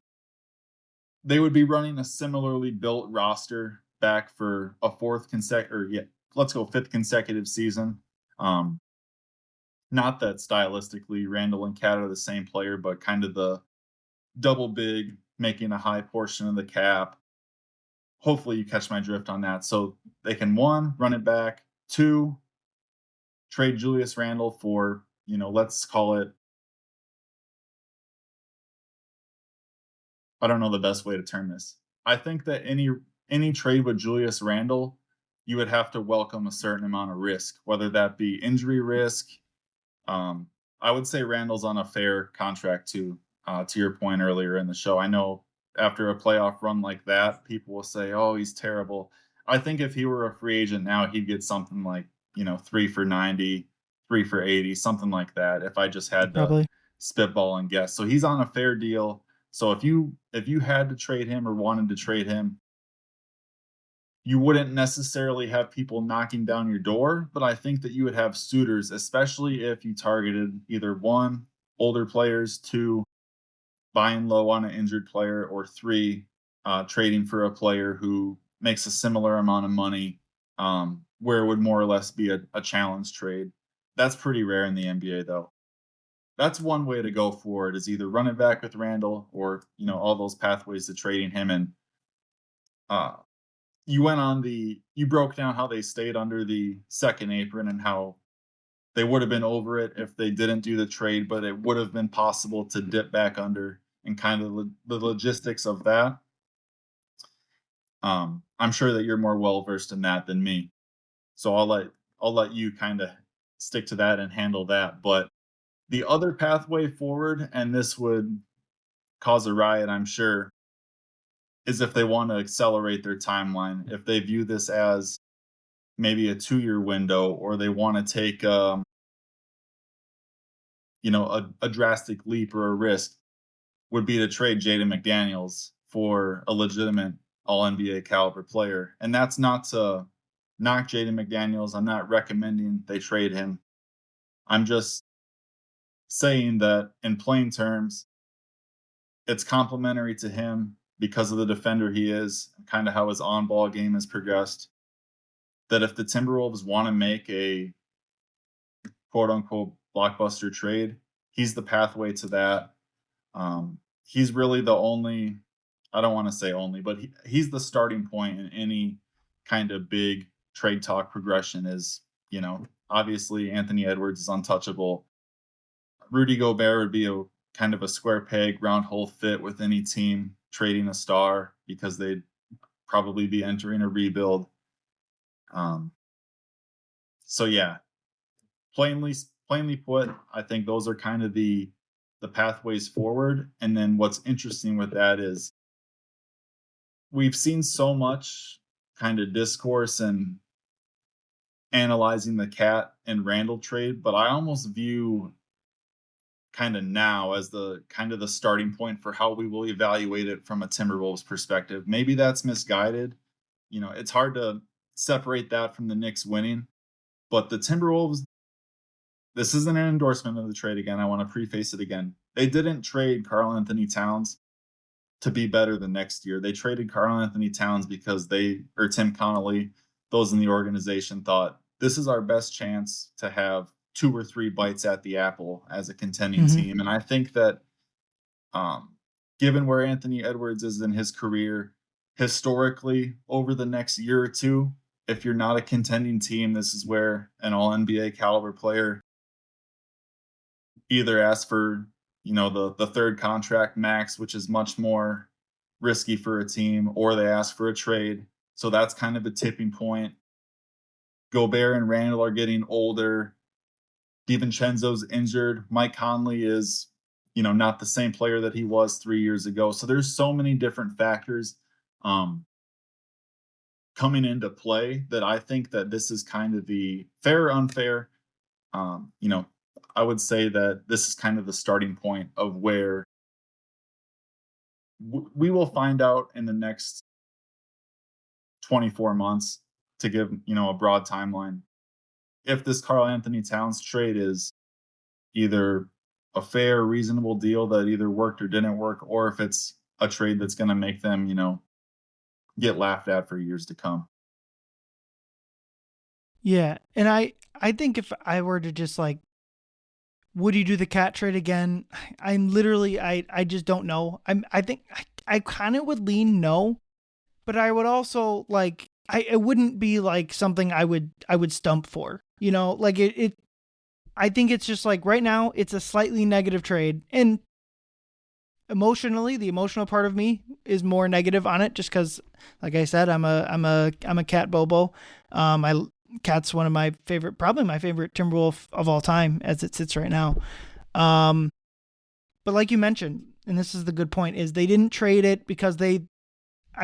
Speaker 2: they would be running a similarly built roster back for a let's go fifth consecutive season. Not that stylistically Randall and Cat are the same player, but kind of the double big making a high portion of the cap. Hopefully you catch my drift on that. So they can, one, run it back, two, trade Julius Randle for, let's call it, I don't know the best way to term this. I think that any trade with Julius Randle, you would have to welcome a certain amount of risk, whether that be injury risk. I would say Randall's on a fair contract too. To your point earlier in the show, I know after a playoff run like that, people will say, "Oh, he's terrible." I think if he were a free agent now, he'd get something like 3 for 90, 3 for 80, something like that. If I just had to
Speaker 1: Probably.
Speaker 2: spitball and guess, so he's on a fair deal. So if you had to trade him or wanted to trade him, you wouldn't necessarily have people knocking down your door, but I think that you would have suitors, especially if you targeted either one, older players, two, buying low on an injured player, or three, trading for a player who makes a similar amount of money, where it would more or less be a challenge trade. That's pretty rare in the NBA, though. That's one way to go for it, is either run it back with Randall or, all those pathways to trading him. And uh, you broke down how they stayed under the second apron and how they would have been over it if they didn't do the trade, but it would have been possible to dip back under, and kind of the logistics of that. I'm sure that you're more well versed in that than me, so I'll let you kind of stick to that and handle that. But the other pathway forward, and this would cause a riot, I'm sure, is if they want to accelerate their timeline. If they view this as maybe a 2-year window, or they want to take a drastic leap or a risk, would be to trade Jaden McDaniels for a legitimate all NBA caliber player. And that's not to knock Jaden McDaniels. I'm not recommending they trade him. I'm just saying that in plain terms, it's complimentary to him because of the defender he is, kind of how his on ball game has progressed. That if the Timberwolves want to make a quote unquote blockbuster trade, he's the pathway to that. He's really the only, I don't want to say only, but he's the starting point in any kind of big trade talk progression. Is, obviously Anthony Edwards is untouchable. Rudy Gobert would be a kind of a square peg, round hole fit with any team trading a star, because they'd probably be entering a rebuild. So yeah, plainly put, I think those are kind of the pathways forward. And then what's interesting with that is we've seen so much kind of discourse and analyzing the Cat and Randall trade, but I almost view kind of now as the kind of the starting point for how we will evaluate it from a Timberwolves perspective. Maybe that's misguided. It's hard to separate that from the Knicks winning, but the Timberwolves, this isn't an endorsement of the trade. Again, I want to preface it again. They didn't trade Karl-Anthony Towns to be better the next year. They traded Karl-Anthony Towns because Tim Connolly, those in the organization, thought this is our best chance to have 2 or 3 bites at the apple as a contending team. And I think that given where Anthony Edwards is in his career, historically, over the next year or two, if you're not a contending team, this is where an all NBA caliber player either asks for, the third contract max, which is much more risky for a team, or they ask for a trade. So that's kind of a tipping point. Gobert and Randall are getting older. DiVincenzo's injured. Mike Conley is, not the same player that he was 3 years ago. So there's so many different factors coming into play that I think that this is kind of the fair or unfair. I would say that this is kind of the starting point of where we will find out in the next 24 months, to give, a broad timeline, if this Karl-Anthony Towns trade is either a fair, reasonable deal that either worked or didn't work, or if it's a trade that's going to make them, get laughed at for years to come.
Speaker 1: Yeah, and I think if I were to just would you do the Cat trade again? I'm literally I just don't know. I think I kind of would lean no, but I would also it wouldn't be something I would stump for. It I think it's just right now it's a slightly negative trade, and emotionally the emotional part of me is more negative on it, just because like I said, I'm a Cat Bobo. Cat's one of my favorite, probably my favorite Timberwolf of all time as it sits right now. But like you mentioned, and this is the good point, is they didn't trade it because I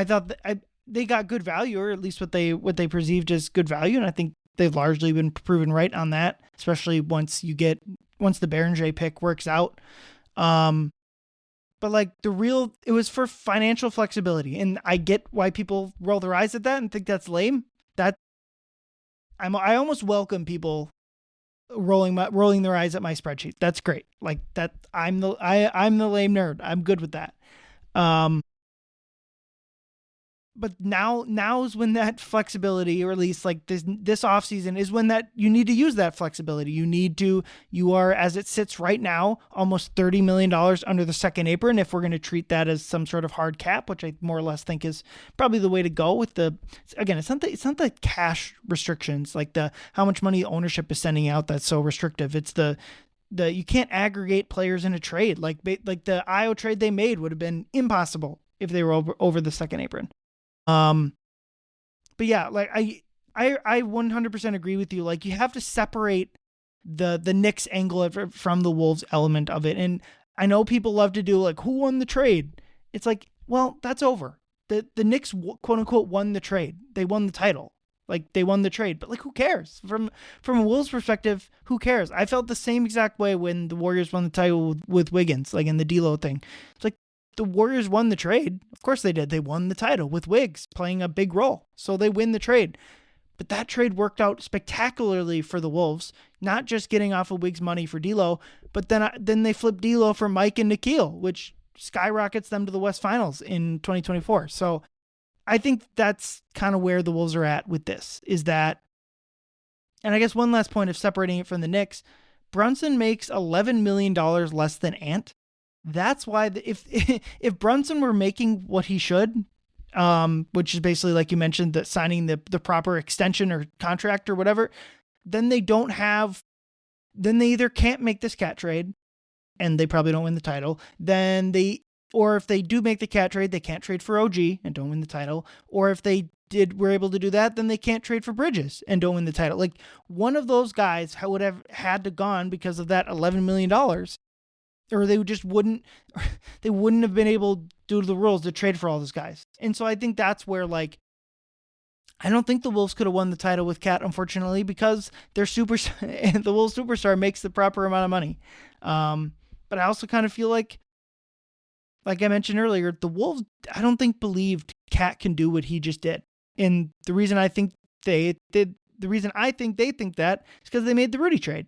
Speaker 1: thought they got good value, or at least what they perceived as good value. And I think they've largely been proven right on that, especially once the Berenger pick works out. But like it was for financial flexibility, and I get why people roll their eyes at that and think that's lame. That I almost welcome people rolling their eyes at my spreadsheet. That's great. Like that, I'm the lame nerd. I'm good with that. Um, but now's when that flexibility, or at least like this off season, is when that you need to use that flexibility. You are, as it sits right now, almost $30 million under the second apron, if we're going to treat that as some sort of hard cap, which I more or less think is probably the way to go. With the, again, it's not the cash restrictions, like the how much money ownership is sending out, that's so restrictive. It's the you can't aggregate players in a trade. Like the IO trade they made would have been impossible if they were over the second apron. But yeah, like I 100% agree with you. Like, you have to separate the Knicks angle from the Wolves element of it. And I know people love to do like, who won the trade? It's like, well, that's over. The Knicks, quote unquote, won the trade. They won the title. Like, they won the trade, but like, who cares? From a Wolves perspective, who cares? I felt the same exact way when the Warriors won the title with Wiggins, like in the D'Lo thing. It's like, the Warriors won the trade. Of course they did. They won the title with Wiggs playing a big role. So they win the trade. But that trade worked out spectacularly for the Wolves, not just getting off of Wiggs' money for D'Lo, but then they flipped D'Lo for Mike and Nikhil, which skyrockets them to the West Finals in 2024. So I think that's kind of where the Wolves are at with this, is that, and I guess one last point of separating it from the Knicks, Brunson makes $11 million less than Ant. That's why if Brunson were making what he should, which is basically, like you mentioned, that signing the proper extension or contract or whatever, then they either can't make this cat trade, and they probably don't win the title. Or if they do make the cat trade, they can't trade for OG and don't win the title. Or if they were able to do that, then they can't trade for Bridges and don't win the title. Like, one of those guys would have had to gone because of that $11 million. Or they just wouldn't have been able, due to the rules, to trade for all those guys. And so I think that's where, like, I don't think the Wolves could have won the title with Cat, unfortunately, because their the Wolves superstar makes the proper amount of money. But I also kind of feel like I mentioned earlier, the Wolves, I don't think, believed Cat can do what he just did. And the reason I think they think that is because they made the Rudy trade.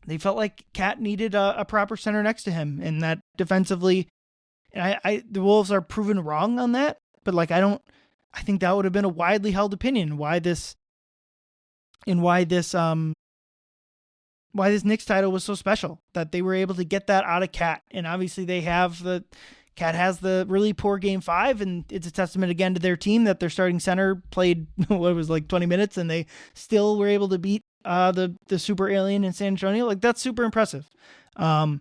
Speaker 1: They felt like Cat needed a proper center next to him, and that defensively, and the Wolves are proven wrong on that. But like, I think that would have been a widely held opinion why this Knicks title was so special, that they were able to get that out of Cat. And obviously Cat has the really poor game 5, and it's a testament again to their team that their starting center played what was like 20 minutes, and they still were able to beat the super alien in San Antonio. Like, that's super impressive. But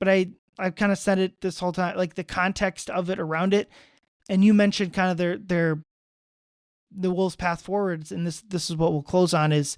Speaker 1: I've kind of said it this whole time, like the context of it around it. And you mentioned kind of the Wolves' path forwards, and this is what we'll close on, is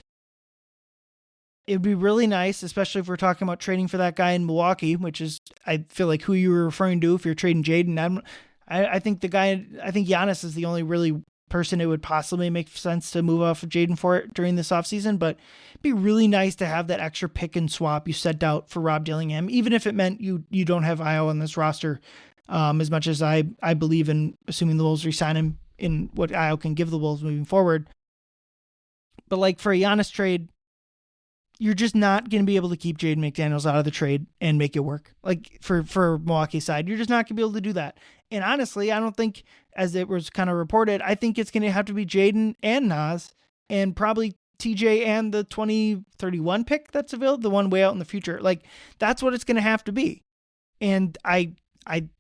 Speaker 1: it'd be really nice, especially if we're talking about trading for that guy in Milwaukee, which is, I feel like, who you were referring to if you're trading Jaden. I think Giannis is the only really person it would possibly make sense to move off of Jaden for it during this offseason, but it'd be really nice to have that extra pick and swap you sent out for Rob Dillingham, even if it meant you don't have Io on this roster, as much as I believe in assuming the Wolves re-sign him in what Io can give the Wolves moving forward. But like, for a Giannis trade, you're just not going to be able to keep Jaden McDaniels out of the trade and make it work. Like, for Milwaukee's side, you're just not going to be able to do that. And honestly, I don't think, as it was kind of reported, I think it's going to have to be Jaden and Nas, and probably TJ and the 2031 pick that's available, the one way out in the future. Like, that's what it's going to have to be. And I don't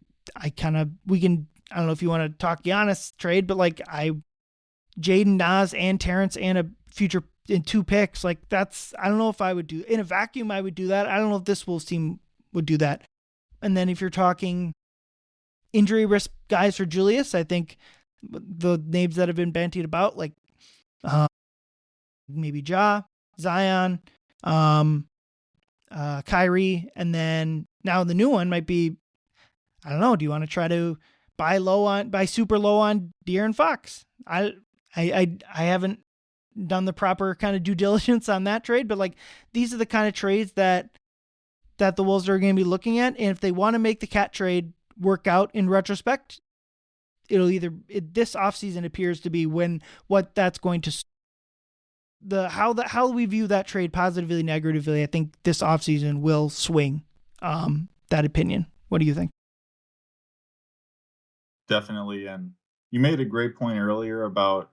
Speaker 1: know if you want to talk Giannis trade, but like, Jaden, Nas, and Terrence, and a future in 2 picks, like, that's, I don't know if I would do in a vacuum. I would do that. I don't know if this Wolves team would do that. And then if you're talking injury risk guys for Julius, I think the names that have been bantied about, like maybe Zion, Kyrie, and then now the new one might be, I don't know, do you want to try to buy super low on De'Aaron Fox? I haven't done the proper kind of due diligence on that trade, but like, these are the kind of trades that that the Wolves are going to be looking at. And if they want to make the Cat trade work out in retrospect, this offseason appears to be what that's going to how we view that trade positively, negatively. I think this offseason will swing that opinion. What do you think?
Speaker 2: Definitely. And you made a great point earlier about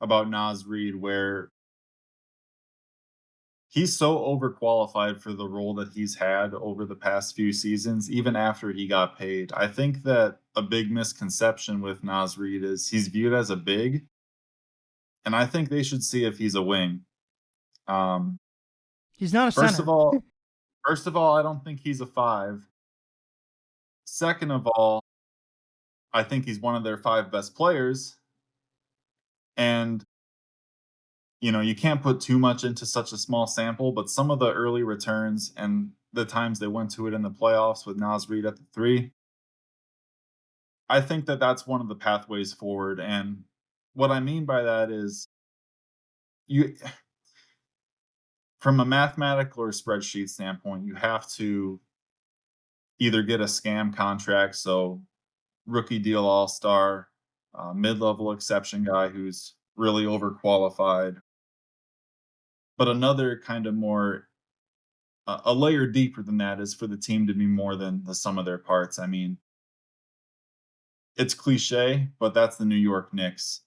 Speaker 2: Nas Reed, where he's so overqualified for the role that he's had over the past few seasons, even after he got paid. I think that a big misconception with Nas Reed is he's viewed as a big, and I think they should see if he's a wing. Um,
Speaker 1: He's not a
Speaker 2: first
Speaker 1: center.
Speaker 2: of all, first of all, I don't think he's a 5. Second of all, I think he's one of their 5 best players, and you can't put too much into such a small sample, but some of the early returns and the times they went to it in the playoffs with Nas Reed at the 3, I think that that's one of the pathways forward. And what I mean by that is you from a mathematical or spreadsheet standpoint, you have to either get a scam contract, so rookie deal all-star, mid-level exception guy who's really overqualified. But another kind of more a layer deeper than that is for the team to be more than the sum of their parts. I mean, it's cliche, but that's the New York Knicks.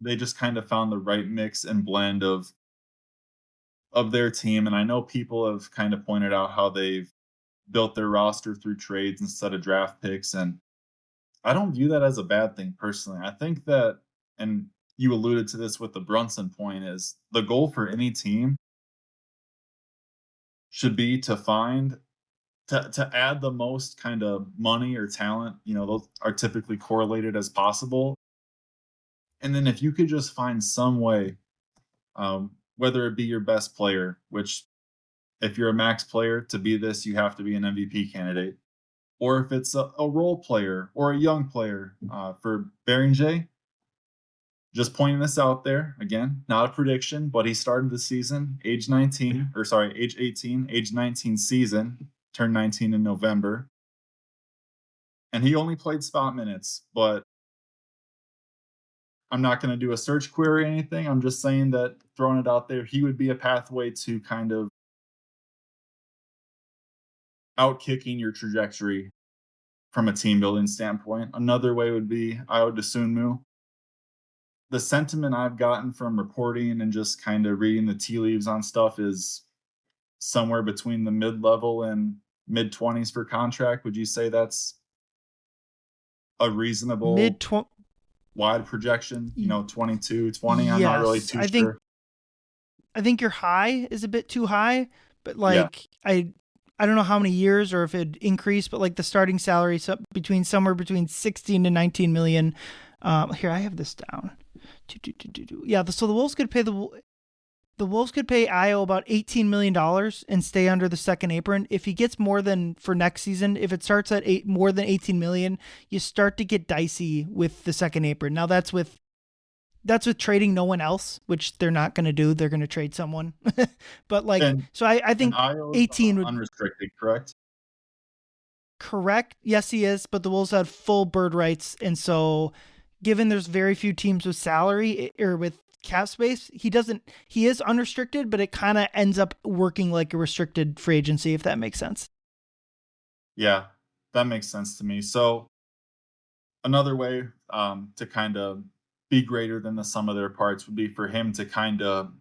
Speaker 2: They just kind of found the right mix and blend of their team, and I know people have kind of pointed out how they've built their roster through trades instead of draft picks, and I don't view that as a bad thing personally. I think that, and you alluded to this with the Brunson point, is the goal for any team should be to add the most kind of money or talent, those are typically correlated as possible. And then if you could just find some way, whether it be your best player, which if you're a max player to be this, you have to be an MVP candidate, or if it's a role player or a young player, for J, just pointing this out there again, not a prediction, but he started the season age 18, age 19 season, turned 19 in November. And he only played spot minutes, but I'm not going to do a search query or anything. I'm just saying that, throwing it out there, he would be a pathway to kind of outkicking your trajectory from a team building standpoint. Another way would be Ayo Dosunmu. The sentiment I've gotten from reporting and just kind of reading the tea leaves on stuff is somewhere between the mid-level and mid-20s for contract. Would you say that's a reasonable wide projection? 22, 20?
Speaker 1: Yes,
Speaker 2: I'm not really too sure.
Speaker 1: I think your high is a bit too high, but
Speaker 2: Yeah.
Speaker 1: I don't know how many years or if it increased, but like the starting salary somewhere between 16 to 19 million. Here, I have this down. Yeah, so the Wolves could pay the Wolves could pay Ayo about $18 million and stay under the second apron. If he gets more than for next season, if it starts at more than 18 million, you start to get dicey with the second apron. Now that's with trading no one else, which they're not going to do. They're going to trade someone. But I think 18 would
Speaker 2: unrestricted, correct?
Speaker 1: Correct. Yes, he is. But the Wolves had full bird rights, and so given there's very few teams with salary or with cap space, he is unrestricted, but it kind of ends up working like a restricted free agency, if that makes sense.
Speaker 2: Yeah, that makes sense to me. So another way to kind of be greater than the sum of their parts would be for him to kind of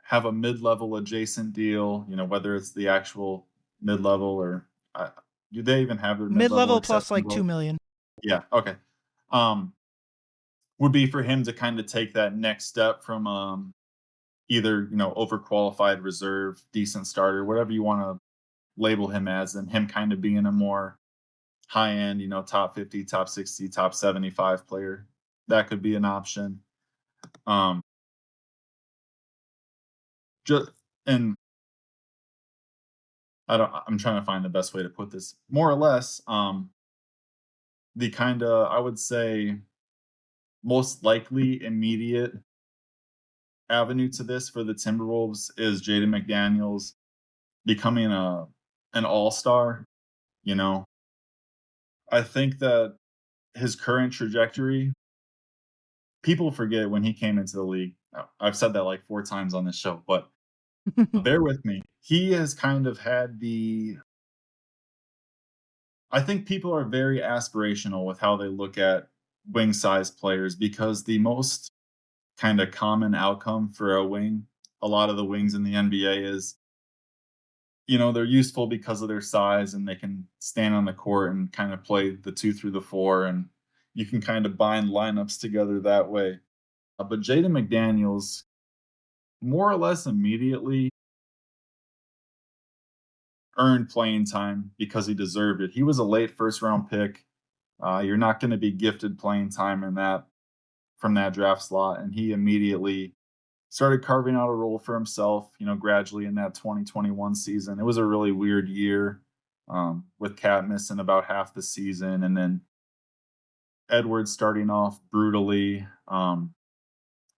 Speaker 2: have a mid-level adjacent deal, whether it's the actual mid-level or do they even have their
Speaker 1: mid-level plus like 2 million?
Speaker 2: Yeah. Okay. Would be for him to kind of take that next step from either overqualified reserve, decent starter, whatever you want to label him as, and him kind of being a more high end, top 50, top 60, top 75 player. That could be an option. Just and I'm trying to find the best way to put this. More or less, the kind of, I would say, most likely immediate avenue to this for the Timberwolves is Jaden McDaniels. becoming an all-star, you know. I think that his current trajectory, people forget when he came into the league. I've said that like 4 times on this show, but bear with me. He has kind of had the I think people are very aspirational with how they look at wing size players because the most kind of common outcome for a wing, a lot of the wings in the NBA is, they're useful because of their size and they can stand on the court and kind of play the 2 through the 4 and you can kind of bind lineups together that way. But Jaden McDaniels more or less immediately earned playing time because he deserved it. He was a late first round pick. You're not going to be gifted playing time in that from that draft slot, and he immediately started carving out a role for himself. Gradually in that 2021 season, it was a really weird year with Cat missing about half the season, and then Edwards starting off brutally, and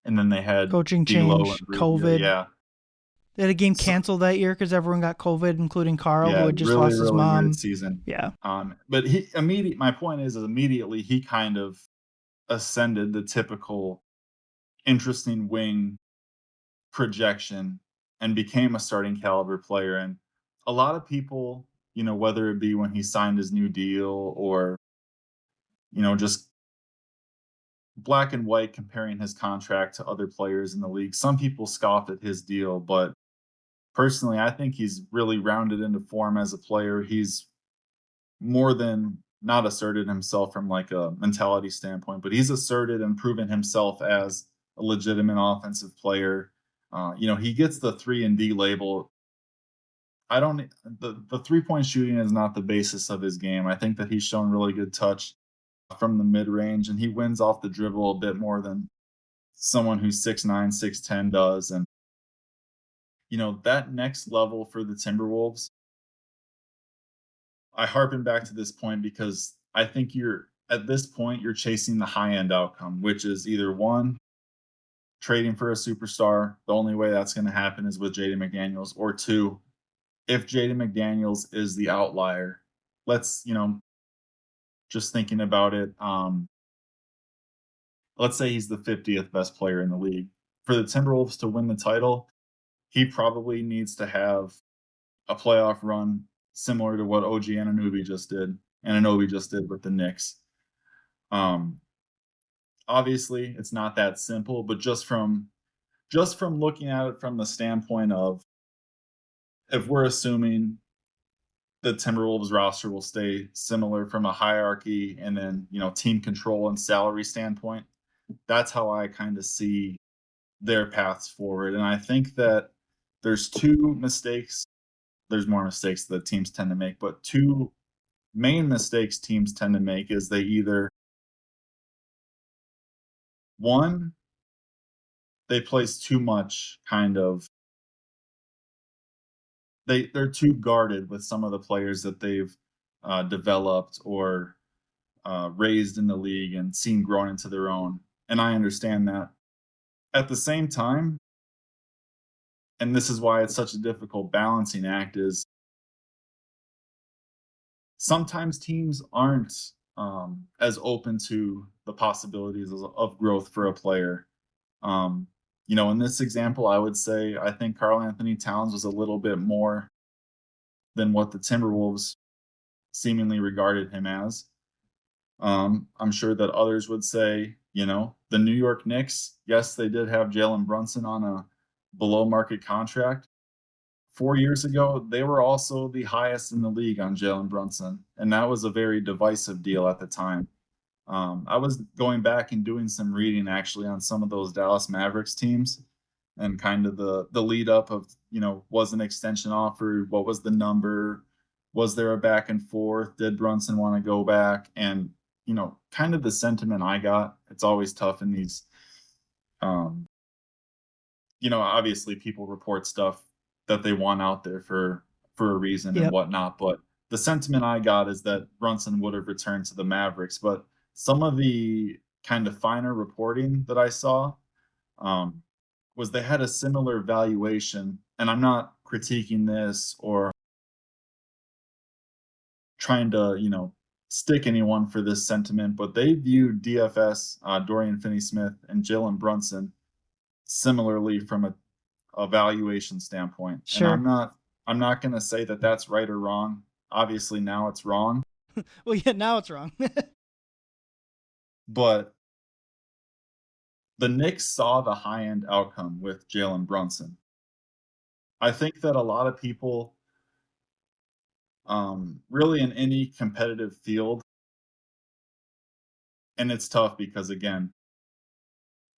Speaker 2: then they had
Speaker 1: Coaching
Speaker 2: D'Lo and
Speaker 1: change,
Speaker 2: Rubio.
Speaker 1: COVID.
Speaker 2: Yeah,
Speaker 1: They had a game
Speaker 2: so,
Speaker 1: canceled that year because everyone got COVID, including Carl, who
Speaker 2: yeah,
Speaker 1: had just
Speaker 2: really,
Speaker 1: lost his
Speaker 2: really weird
Speaker 1: mom.
Speaker 2: season.
Speaker 1: Yeah.
Speaker 2: But he immediate. My point is immediately he kind of ascended the typical interesting wing projection and became a starting caliber player. And a lot of people, whether it be when he signed his new deal or, just black and white comparing his contract to other players in the league, some people scoffed at his deal. But personally, I think he's really rounded into form as a player. He's more than not asserted himself from like a mentality standpoint, but he's asserted and proven himself as a legitimate offensive player. He gets the 3-and-D label. I don't the 3-point shooting is not the basis of his game. I think that he's shown really good touch from the mid range, and he wins off the dribble a bit more than someone who's 6'9", 6'10" does. And that next level for the Timberwolves, I harpen back to this point because I think at this point you're chasing the high end outcome, which is either one, trading for a superstar. The only way that's going to happen is with Jaden McDaniels, or two, if Jaden McDaniels is the outlier, let's, just thinking about it, let's say he's the 50th best player in the league. For the Timberwolves to win the title, he probably needs to have a playoff run similar to what OG Anunoby just did with the Knicks. Obviously, it's not that simple, but just from looking at it from the standpoint of if we're assuming the Timberwolves roster will stay similar from a hierarchy and then, team control and salary standpoint, that's how I kind of see their paths forward. And I think that there's two mistakes. There's more mistakes that teams tend to make, but two main mistakes teams tend to make is they either, one, they place too much kind of they're too guarded with some of the players that they've developed or raised in the league and seen grown into their own. And I understand that. At the same time, and this is why it's such a difficult balancing act, is sometimes teams aren't as open to the possibilities of growth for a player. In this example, I would say I think Karl-Anthony Towns was a little bit more than what the Timberwolves seemingly regarded him as. I'm sure that others would say, the New York Knicks, yes, they did have Jalen Brunson on a below market contract. 4 years ago, they were also the highest in the league on Jalen Brunson, and that was a very divisive deal at the time. I was going back and doing some reading actually on some of those Dallas Mavericks teams and kind of the lead up of, was an extension offered? What was the number? Was there a back and forth? Did Brunson want to go back? And, kind of the sentiment I got, it's always tough in these, obviously people report stuff that they want out there for a reason and
Speaker 1: Yep.
Speaker 2: whatnot. But the sentiment I got is that Brunson would have returned to the Mavericks. But some of the kind of finer reporting that I saw was they had a similar valuation, and I'm not critiquing this or trying to, stick anyone for this sentiment, but they view DFS, Dorian Finney-Smith, and Jalen Brunson similarly from a valuation standpoint. And
Speaker 1: Sure.
Speaker 2: I'm not going to say that that's right or wrong. Obviously, now it's wrong,
Speaker 1: Well, yeah, now it's wrong.
Speaker 2: but the Knicks saw the high end outcome with Jalen Brunson. I think that a lot of people, really in any competitive field, and it's tough because again,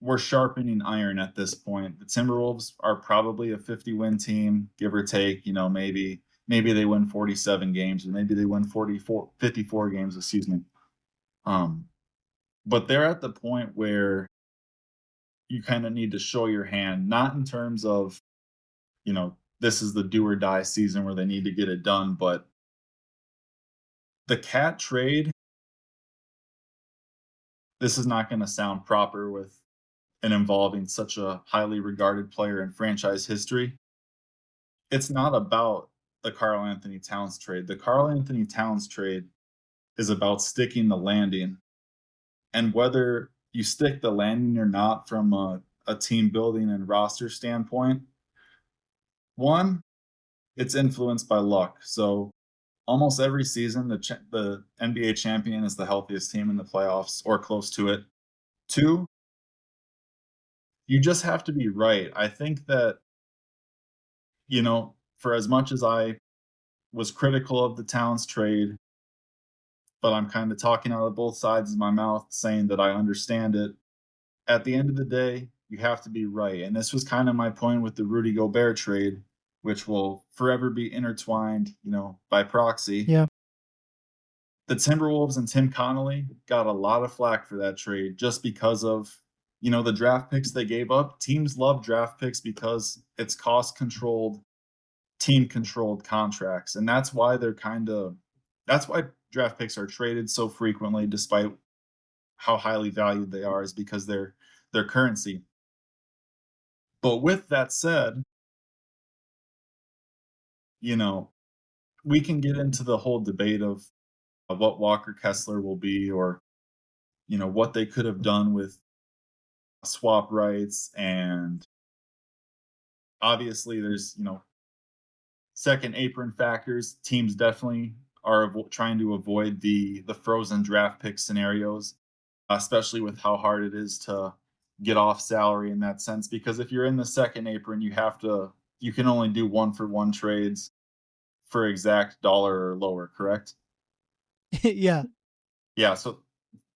Speaker 2: we're sharpening iron at this point. The Timberwolves are probably a 50-win team, give or take. Maybe they win 47 games, or maybe they win 54 games. Excuse me. But they're at the point where you kind of need to show your hand, not in terms of, this is the do or die season where they need to get it done, but the Cat trade. This is not going to sound proper with and involving such a highly regarded player in franchise history. It's not about the Karl-Anthony Towns trade. The Karl-Anthony Towns trade is about sticking the landing. And whether you stick the landing or not from a team building and roster standpoint, one, it's influenced by luck. So almost every season, the NBA champion is the healthiest team in the playoffs or close to it. Two, you just have to be right. I think that, for as much as I was critical of the Towns trade, but I'm kind of talking out of both sides of my mouth saying that I understand it. At the end of the day, you have to be right. And this was kind of my point with the Rudy Gobert trade, which will forever be intertwined, by proxy.
Speaker 1: Yeah.
Speaker 2: The Timberwolves and Tim Connolly got a lot of flack for that trade just because of, the draft picks they gave up. Teams love draft picks because it's cost controlled, team controlled contracts. And that's why that's why draft picks are traded so frequently, despite how highly valued they are, is because they're currency. But with that said, we can get into the whole debate of what Walker Kessler will be, or, what they could have done with swap rights. And obviously there's, second apron factors. Teams definitely are trying to avoid the frozen draft pick scenarios, especially with how hard it is to get off salary in that sense. Because if you're in the second apron, you can only do 1-for-1 trades for exact dollar or lower, correct?
Speaker 1: Yeah.
Speaker 2: Yeah, so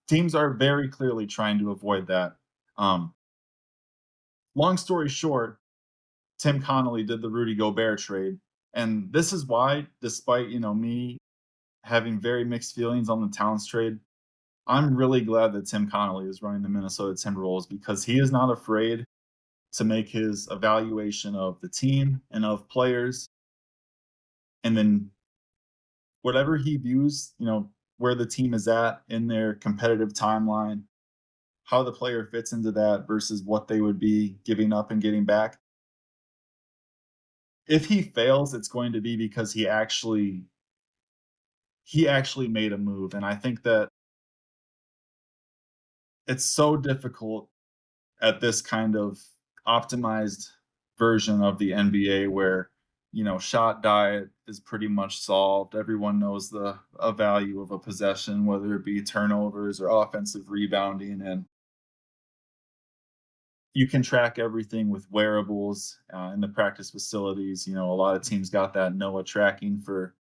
Speaker 2: teams are very clearly trying to avoid that. Long story short, Tim Connolly did the Rudy Gobert trade. And this is why, despite, me having very mixed feelings on the Towns trade, I'm really glad that Tim Connolly is running the Minnesota Timberwolves, because he is not afraid to make his evaluation of the team and of players. And then whatever he views, where the team is at in their competitive timeline, how the player fits into that versus what they would be giving up and getting back. If he fails, it's going to be because he actually made a move. And I think that it's so difficult at this kind of optimized version of the NBA where, shot diet is pretty much solved. Everyone knows the value of a possession, whether it be turnovers or offensive rebounding. And you can track everything with wearables in the practice facilities. A lot of teams got that NOAA tracking for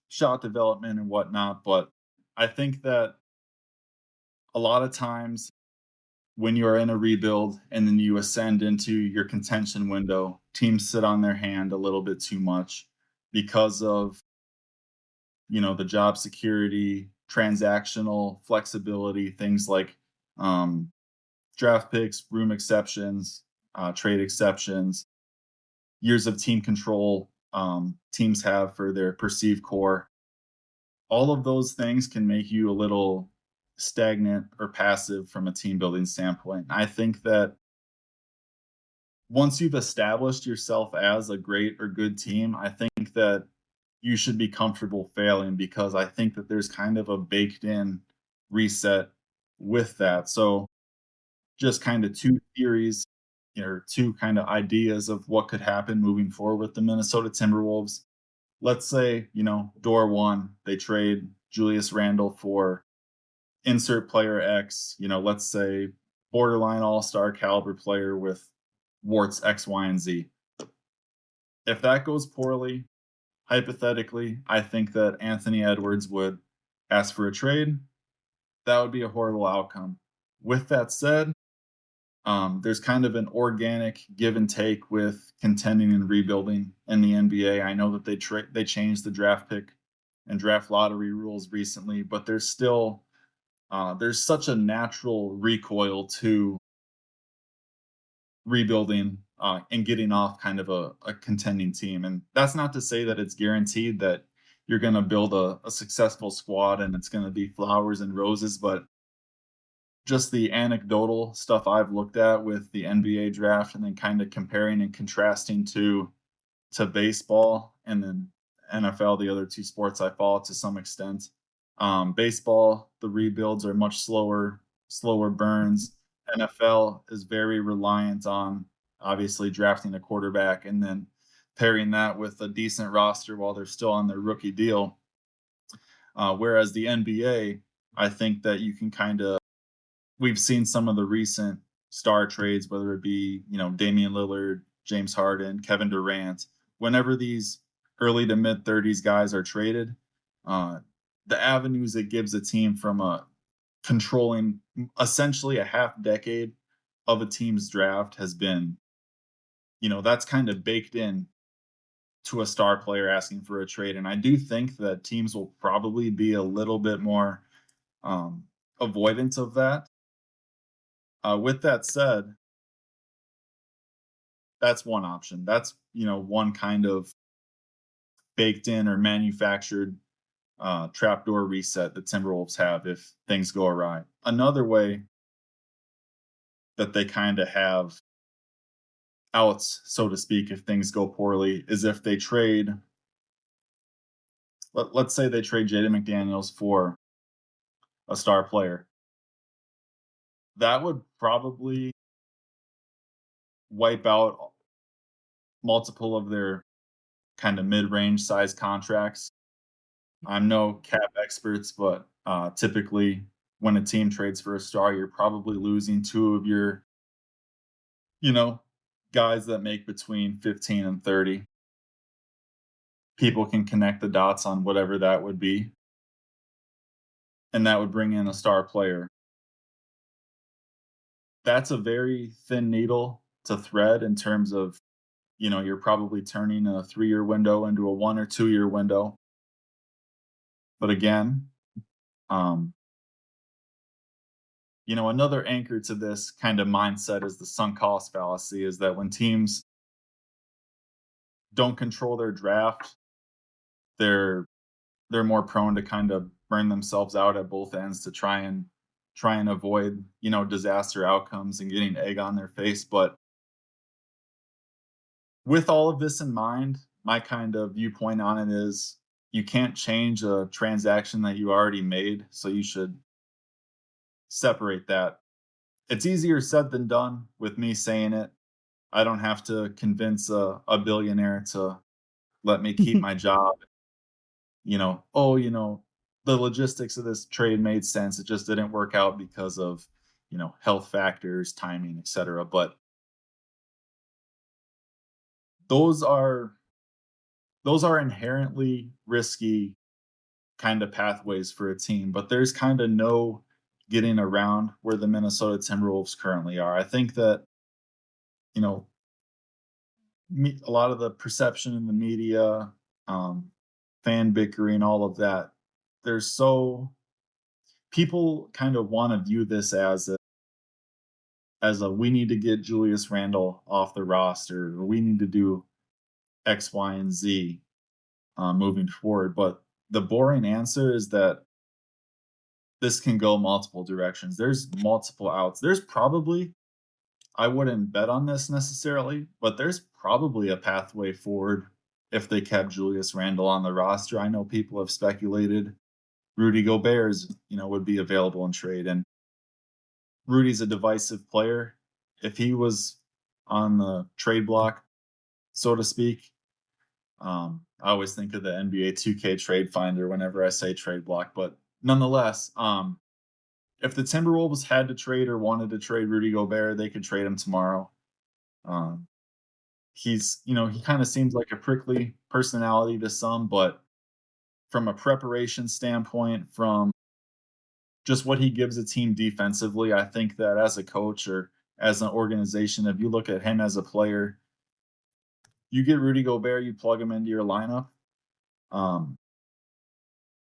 Speaker 2: shot development and whatnot. But I think that a lot of times when you're in a rebuild and then you ascend into your contention window, teams sit on their hand a little bit too much because of, the job security, transactional flexibility, things like draft picks, room exceptions, trade exceptions, years of team control teams have for their perceived core. All of those things can make you a little stagnant or passive from a team building standpoint. I think that once you've established yourself as a great or good team, I think that you should be comfortable failing because I think that there's kind of a baked in reset with that. So, just kind of two theories or two kind of ideas of what could happen moving forward with the Minnesota Timberwolves. Let's say, door one, they trade Julius Randle for insert player X, let's say borderline all star caliber player with warts X, Y, and Z. If that goes poorly, hypothetically, I think that Anthony Edwards would ask for a trade. That would be a horrible outcome. With that said, there's kind of an organic give and take with contending and rebuilding in the NBA. I know that they changed the draft pick and draft lottery rules recently, but there's still there's such a natural recoil to rebuilding and getting off kind of a contending team. And that's not to say that it's guaranteed that you're going to build a successful squad and it's going to be flowers and roses, but just the anecdotal stuff I've looked at with the NBA draft and then kind of comparing and contrasting to baseball and then NFL, the other two sports I follow to some extent. Baseball, the rebuilds are much slower burns. NFL is very reliant on obviously drafting a quarterback and then pairing that with a decent roster while they're still on their rookie deal. Whereas the NBA, I think that you can kind of we've seen some of the recent star trades, whether it be, Damian Lillard, James Harden, Kevin Durant, whenever these early to mid 30s guys are traded, the avenues it gives a team from controlling essentially a half decade of a team's draft has been, that's kind of baked in to a star player asking for a trade. And I do think that teams will probably be a little bit more avoidant of that. With that said, that's one option. That's, one kind of baked in or manufactured trapdoor reset the Timberwolves have if things go awry. Another way that they kind of have outs, so to speak, if things go poorly, is if they trade, let's say they trade Jaden McDaniels for a star player. That would probably wipe out multiple of their kind of mid-range size contracts. I'm no cap experts, but typically when a team trades for a star, you're probably losing two of your, you know, guys that make between 15 and 30. People can connect the dots on whatever that would be. And that would bring in a star player. That's a very thin needle to thread in terms of, you're probably turning a 3-year window into a 1 or 2-year window. But again, another anchor to this kind of mindset is the sunk cost fallacy, is that when teams don't control their draft, they're more prone to kind of burn themselves out at both ends to try and avoid, disaster outcomes and getting egg on their face. But with all of this in mind, my kind of viewpoint on it is you can't change a transaction that you already made, so you should separate that. It's easier said than done with me saying it. I don't have to convince a billionaire to let me keep my job. The logistics of this trade made sense. It just didn't work out because of, health factors, timing, etc. But those are inherently risky kind of pathways for a team, but there's kind of no getting around where the Minnesota Timberwolves currently are. I think that, a lot of the perception in the media, fan bickering, all of that, people kind of want to view this as a we need to get Julius Randle off the roster, or we need to do X, Y, and Z moving forward. But the boring answer is that this can go multiple directions. There's multiple outs. There's probably I wouldn't bet on this necessarily, but there's probably a pathway forward if they kept Julius Randle on the roster. I know people have speculated Rudy Gobert's, would be available in trade, and Rudy's a divisive player. If he was on the trade block, so to speak, I always think of the NBA 2K trade finder whenever I say trade block, but nonetheless, if the Timberwolves had to trade or wanted to trade Rudy Gobert, they could trade him tomorrow. Um, he kind of seems like a prickly personality to some, but from a preparation standpoint, from just what he gives a team defensively, I think that as a coach or as an organization, if you look at him as a player, you get Rudy Gobert, you plug him into your lineup. Um,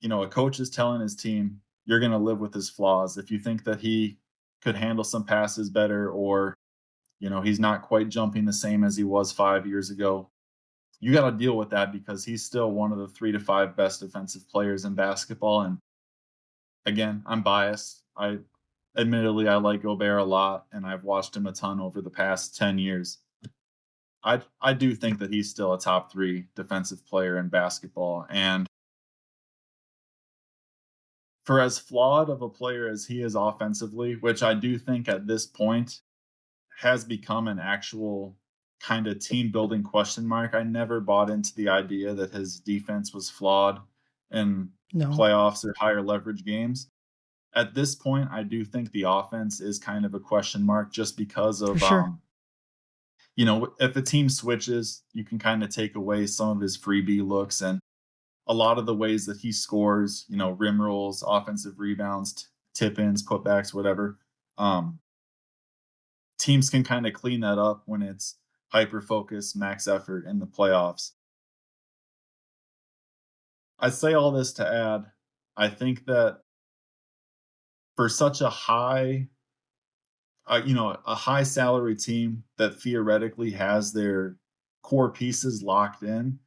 Speaker 2: a coach is telling his team, you're going to live with his flaws. If you think that he could handle some passes better, or, he's not quite jumping the same as he was 5 years ago, you got to deal with that because he's still one of the 3 to 5 best defensive players in basketball. And again, I'm biased. Admittedly, I like Gobert a lot, and I've watched him a ton over the past 10 years. I do think that he's still a top 3 defensive player in basketball, and for as flawed of a player as he is offensively, which I do think at this point has become an actual kind of team building question mark. I never bought into the idea that his defense was flawed in
Speaker 1: No,
Speaker 2: playoffs or higher leverage games. At this point, I do think the offense is kind of a question mark just because
Speaker 1: for
Speaker 2: of
Speaker 1: sure.
Speaker 2: if a team switches, you can kind of take away some of his freebie looks and a lot of the ways that he scores, rim rolls, offensive rebounds, tip ins, putbacks, whatever. Um, Teams can kind of clean that up when it's hyper focus, max effort in the playoffs. I say all this to add, I think that for such a high salary team that theoretically has their core pieces locked in,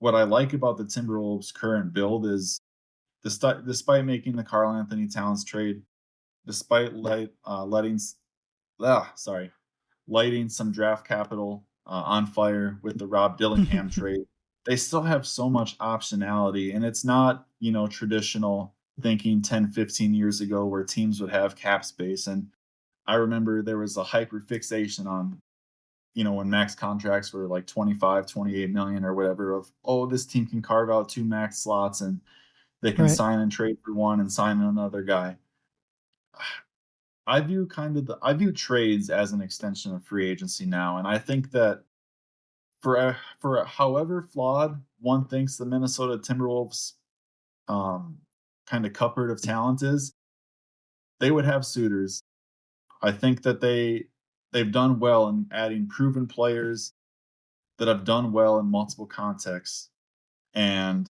Speaker 2: what I like about the Timberwolves' current build is despite making the Karl-Anthony Towns trade, despite lighting some draft capital on fire with the Rob Dillingham trade, they still have so much optionality. And it's not, traditional thinking 10, 15 years ago where teams would have cap space. And I remember there was a hyper fixation on, when max contracts were like 25, 28 million or whatever of, oh, this team can carve out 2 max slots and they can
Speaker 1: Right.
Speaker 2: sign and trade for one and sign another guy. I view trades as an extension of free agency now, and I think that however flawed one thinks the Minnesota Timberwolves um, kind of cupboard of talent is, they would have suitors. I think that they've done well in adding proven players that have done well in multiple contexts, and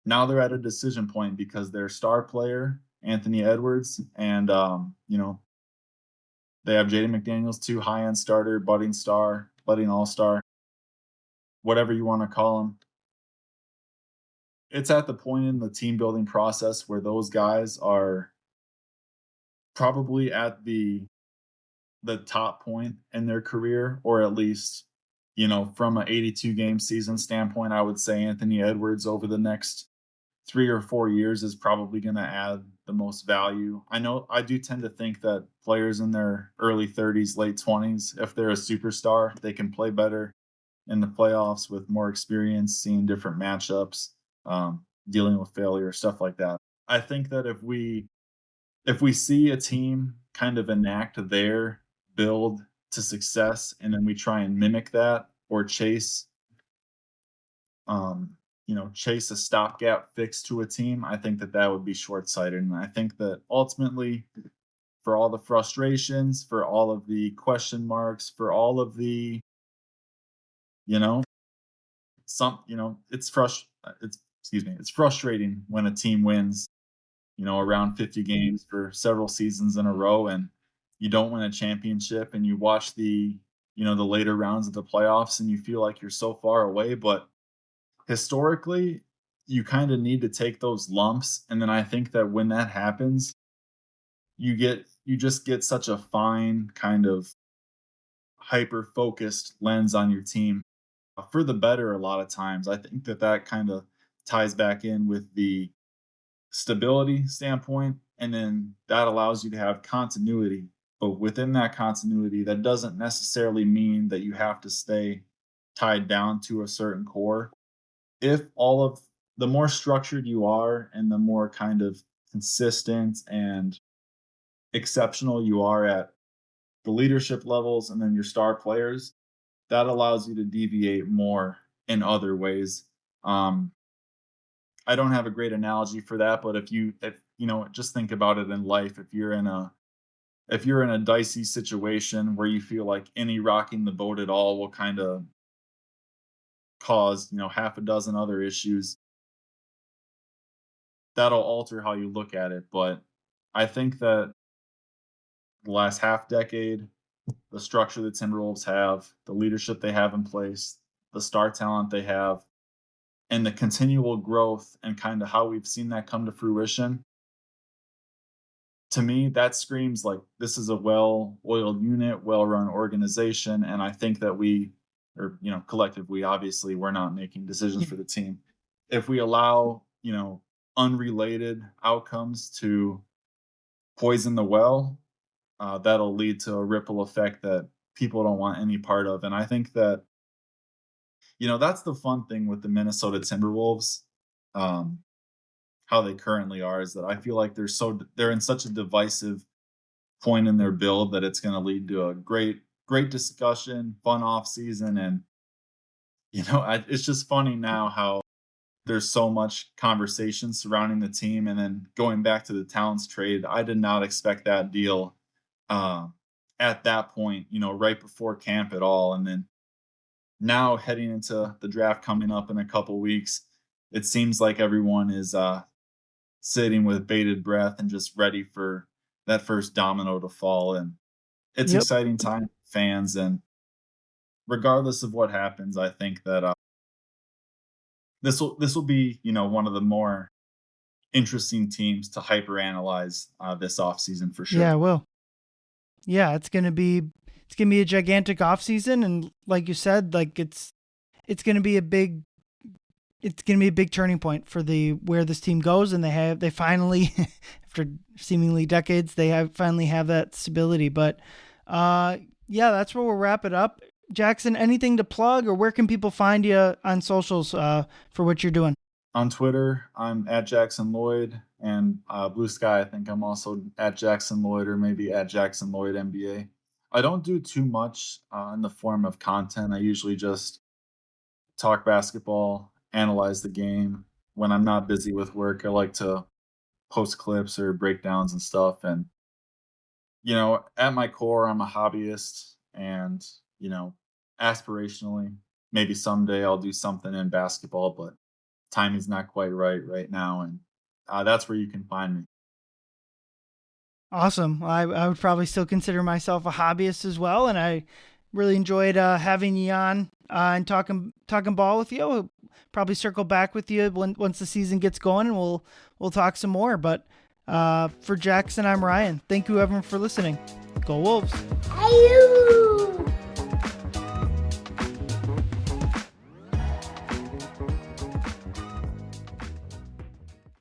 Speaker 2: now they're at a decision point because their star player Anthony Edwards and they have Jaden McDaniels, too, high-end starter, budding star, budding all-star, whatever you want to call him. It's at the point in the team building process where those guys are probably at the top point in their career, or at least, from an 82 game season standpoint, I would say Anthony Edwards over the next 3 or 4 years is probably going to add the most value. I know I do tend to think that players in their early 30s, late 20s, if they're a superstar, they can play better in the playoffs with more experience, seeing different matchups, dealing with failure, stuff like that. I think that if we see a team kind of enact their build to success and then we try and mimic that or chase a stopgap fix to a team, I think that would be short sighted. And I think that ultimately, for all the frustrations, for all of the question marks, for all of the, you know, it's frustrating when a team wins, around 50 games for several seasons in a row and you don't win a championship and you watch the later rounds of the playoffs and you feel like you're so far away. But historically, you kind of need to take those lumps, and then I think that when that happens, you just get such a fine kind of hyper focused lens on your team for the better a lot of times. I think that that kind of ties back in with the stability standpoint, and then that allows you to have continuity. But within that continuity, that doesn't necessarily mean that you have to stay tied down to a certain core. If all of the more structured you are and the more kind of consistent and exceptional you are at the leadership levels and then your star players, that allows you to deviate more in other ways. Um, I don't have a great analogy for that, but if you know, just think about it in life. If you're in a dicey situation where you feel like any rocking the boat at all will kind of cause, you know, half a dozen other issues, that'll alter how you look at it. But I think that the last half decade, the structure the Timberwolves have, the leadership they have in place, the star talent they have, and the continual growth and kind of how we've seen that come to fruition, to me, that screams like this is a well-oiled unit, well-run organization. And I think that we, or you know, collectively, obviously, we're not making decisions for the team. If we allow, you know, unrelated outcomes to poison the well, that'll lead to a ripple effect that people don't want any part of. And I think that, you know, that's the fun thing with the Minnesota Timberwolves, um, how they currently are, is that I feel like they're in such a divisive point in their build that it's going to lead to a great discussion, fun off season, and you know, it's just funny now how there's so much conversation surrounding the team, and then going back to the Towns trade, I did not expect that deal uh, at that point, you know, right before camp at all, and then now heading into the draft coming up in a couple weeks, it seems like everyone is sitting with bated breath and just ready for that first domino to fall. And it's
Speaker 1: Yep.
Speaker 2: exciting time for fans. And regardless of what happens, I think that this will be, you know, one of the more interesting teams to hyper analyze this offseason for sure.
Speaker 1: Yeah, well. Yeah, it's gonna be a gigantic offseason, and like you said, like it's gonna be a big it's gonna be a big turning point for the where this team goes, and they finally after seemingly decades they finally have that stability. But yeah, that's where we'll wrap it up. Jackson, anything to plug, or where can people find you on socials for what you're doing?
Speaker 2: On Twitter, I'm at Jackson Lloyd, and Blue Sky, I think I'm also at Jackson Lloyd or maybe at Jackson Lloyd NBA. I don't do too much in the form of content. I usually just talk basketball, analyze the game. When I'm not busy with work, I like to post clips or breakdowns and stuff. And, you know, at my core, I'm a hobbyist, and, you know, aspirationally, maybe someday I'll do something in basketball, but timing's not quite right now. And that's where you can find me.
Speaker 1: Awesome. I would probably still consider myself a hobbyist as well, and I really enjoyed having you on and talking ball with you. We'll probably circle back with you once the season gets going, and we'll talk some more. But for Jackson, I'm Ryan. Thank you everyone for listening. Go Wolves.
Speaker 3: Ayoo!